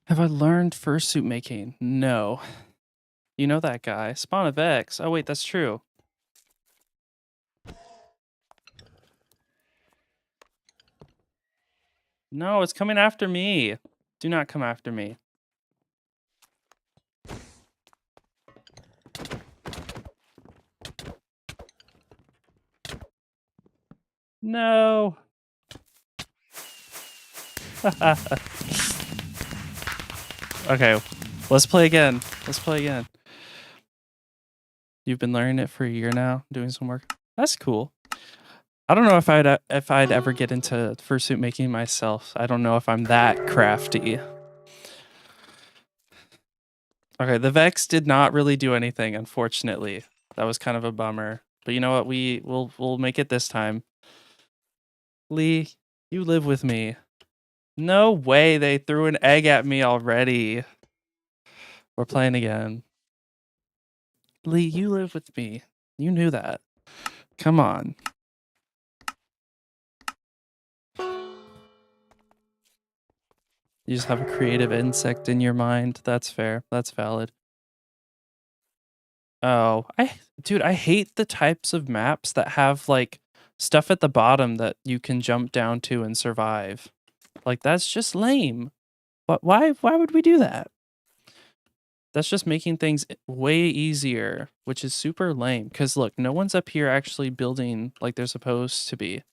Have I learned fursuit making? No. You know that guy. Spawn of X. Oh, wait, that's true. No, it's coming after me. Do not come after me. No. Okay, let's play again. Let's play again. You've been learning it for a year now, doing some work. That's cool. I don't know if I'd ever get into fursuit making myself. I don't know if I'm that crafty. Okay, the Vex did not really do anything, unfortunately. That was kind of a bummer. But you know what? We'll make it this time. Lee, you live with me. No way they threw an egg at me already. We're playing again. Lee, you live with me. You knew that. Come on. You just have a creative insect in your mind. That's fair. That's valid. Oh, dude, I hate the types of maps that have like stuff at the bottom that you can jump down to and survive. Like that's just lame. But why would we do that? That's just making things way easier, which is super lame. Cause look, no one's up here actually building like they're supposed to be.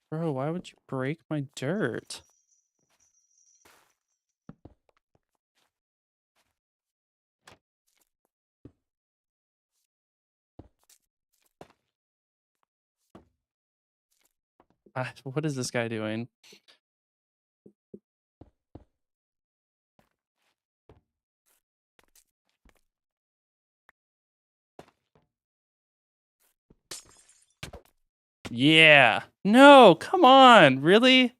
Bro, why would you break my dirt? What is this guy doing? Yeah. No, come on. Really?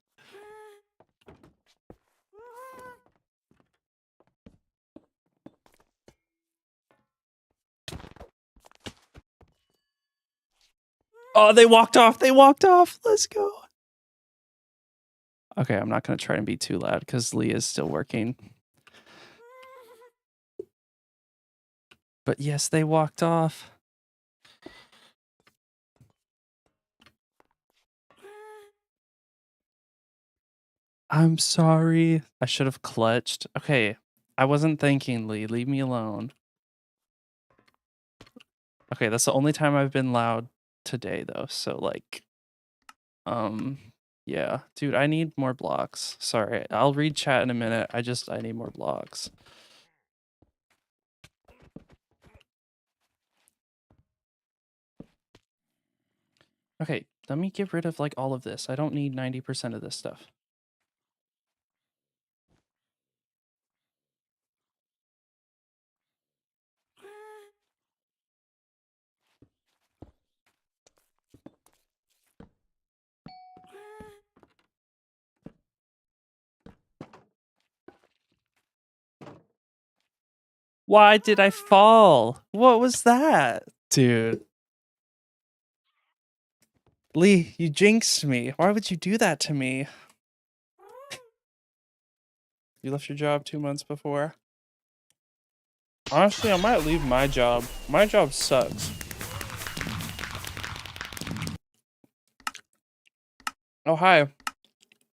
Oh, they walked off. They walked off. Let's go. Okay, I'm not going to try and be too loud because Lee is still working. But yes, they walked off. I'm sorry. I should have clutched. Okay, I wasn't thinking, Lee. Leave me alone. Okay, that's the only time I've been loud today, though. So, like, yeah. Dude, I need more blocks. Sorry. I'll read chat in a minute. I need more blocks. Okay, let me get rid of, like, all of this. I don't need 90% of this stuff. Why did I fall? What was that? Dude. Lee, you jinxed me. Why would you do that to me? You left your job 2 months before? Honestly, I might leave my job. My job sucks. Oh, hi.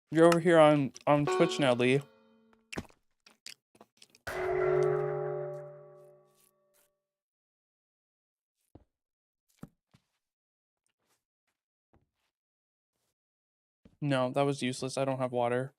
You're over here on Twitch now, Lee. No, that was useless. I don't have water.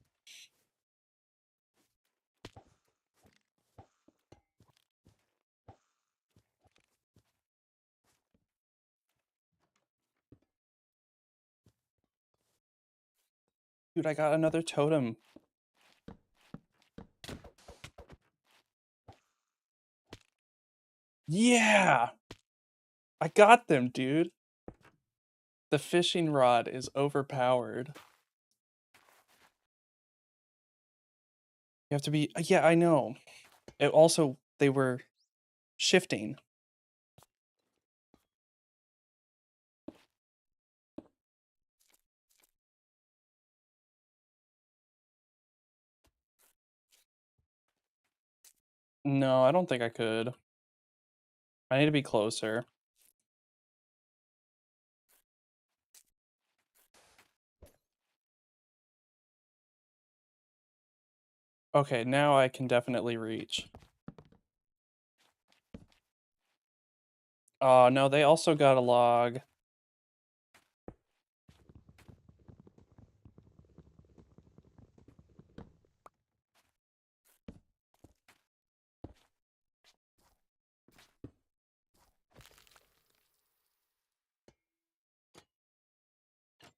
Dude, I got another totem. Yeah! I got them, dude. The fishing rod is overpowered. You have to be... Yeah, I know. It also, they were shifting. No, I don't think I could. I need to be closer. Okay, now I can definitely reach. Oh, no, they also got a log.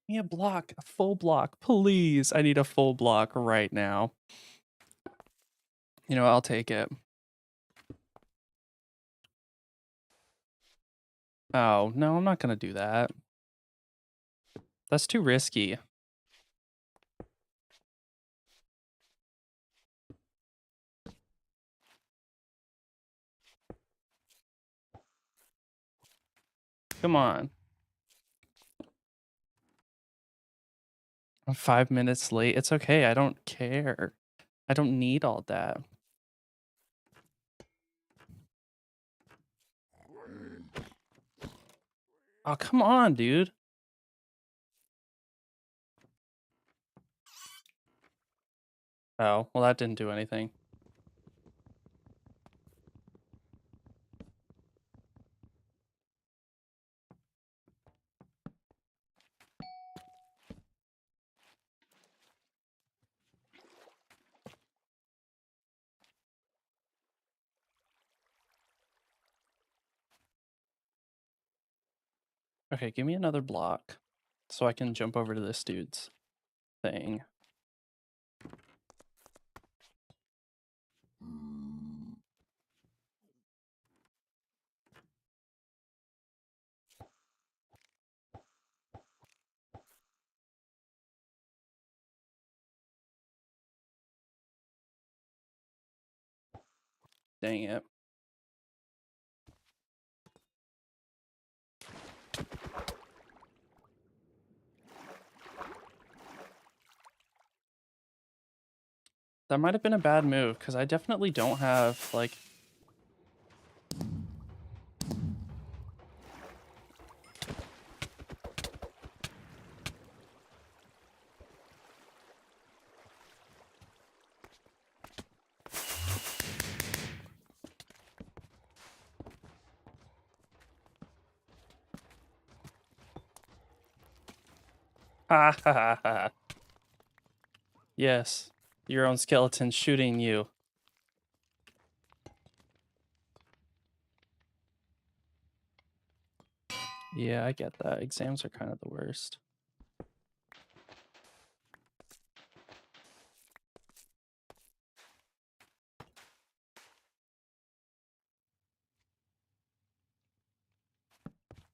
Give me a block, a full block, please. I need a full block right now. You know, I'll take it. Oh, no, I'm not gonna do that. That's too risky. Come on. I'm 5 minutes late. It's okay. I don't care. I don't need all that. Oh, come on, dude. Oh, well, that didn't do anything. Okay, give me another block so I can jump over to this dude's thing. Dang it. That might have been a bad move because I definitely don't have, like... Ha ha ha ha. Yes, your own skeleton shooting you. Yeah, I get that. Exams are kind of the worst.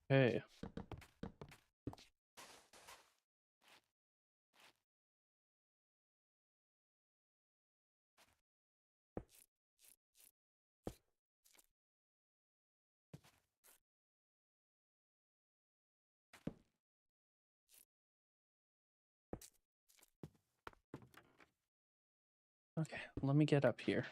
Hey. Okay, let me get up here.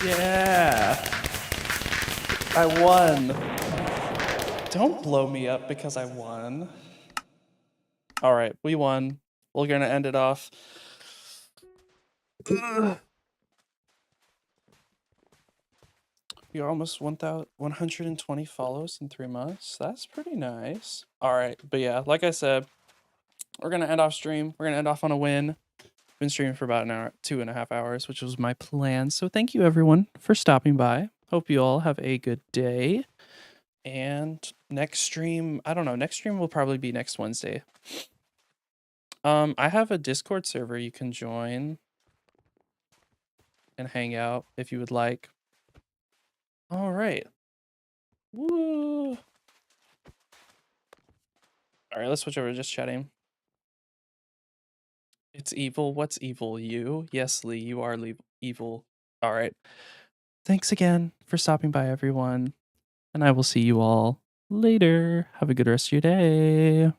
Yeah! I won! Don't blow me up because I won. Alright, we won. We're gonna end it off. You're almost 120 follows in 3 months. That's pretty nice. Alright, but yeah, like I said, we're gonna end off stream. We're gonna end off on a win. Been streaming for about an hour, 2.5 hours, which was my plan. So thank you everyone for stopping by. Hope you all have a good day. And next stream, I don't know, next stream will probably be next Wednesday. I have a Discord server you can join and hang out if you would like. All right. Woo. All right, let's switch over to just chatting. It's evil. What's evil? You? Yes, Lee, you are evil. All right. Thanks again for stopping by, everyone. And I will see you all later. Have a good rest of your day.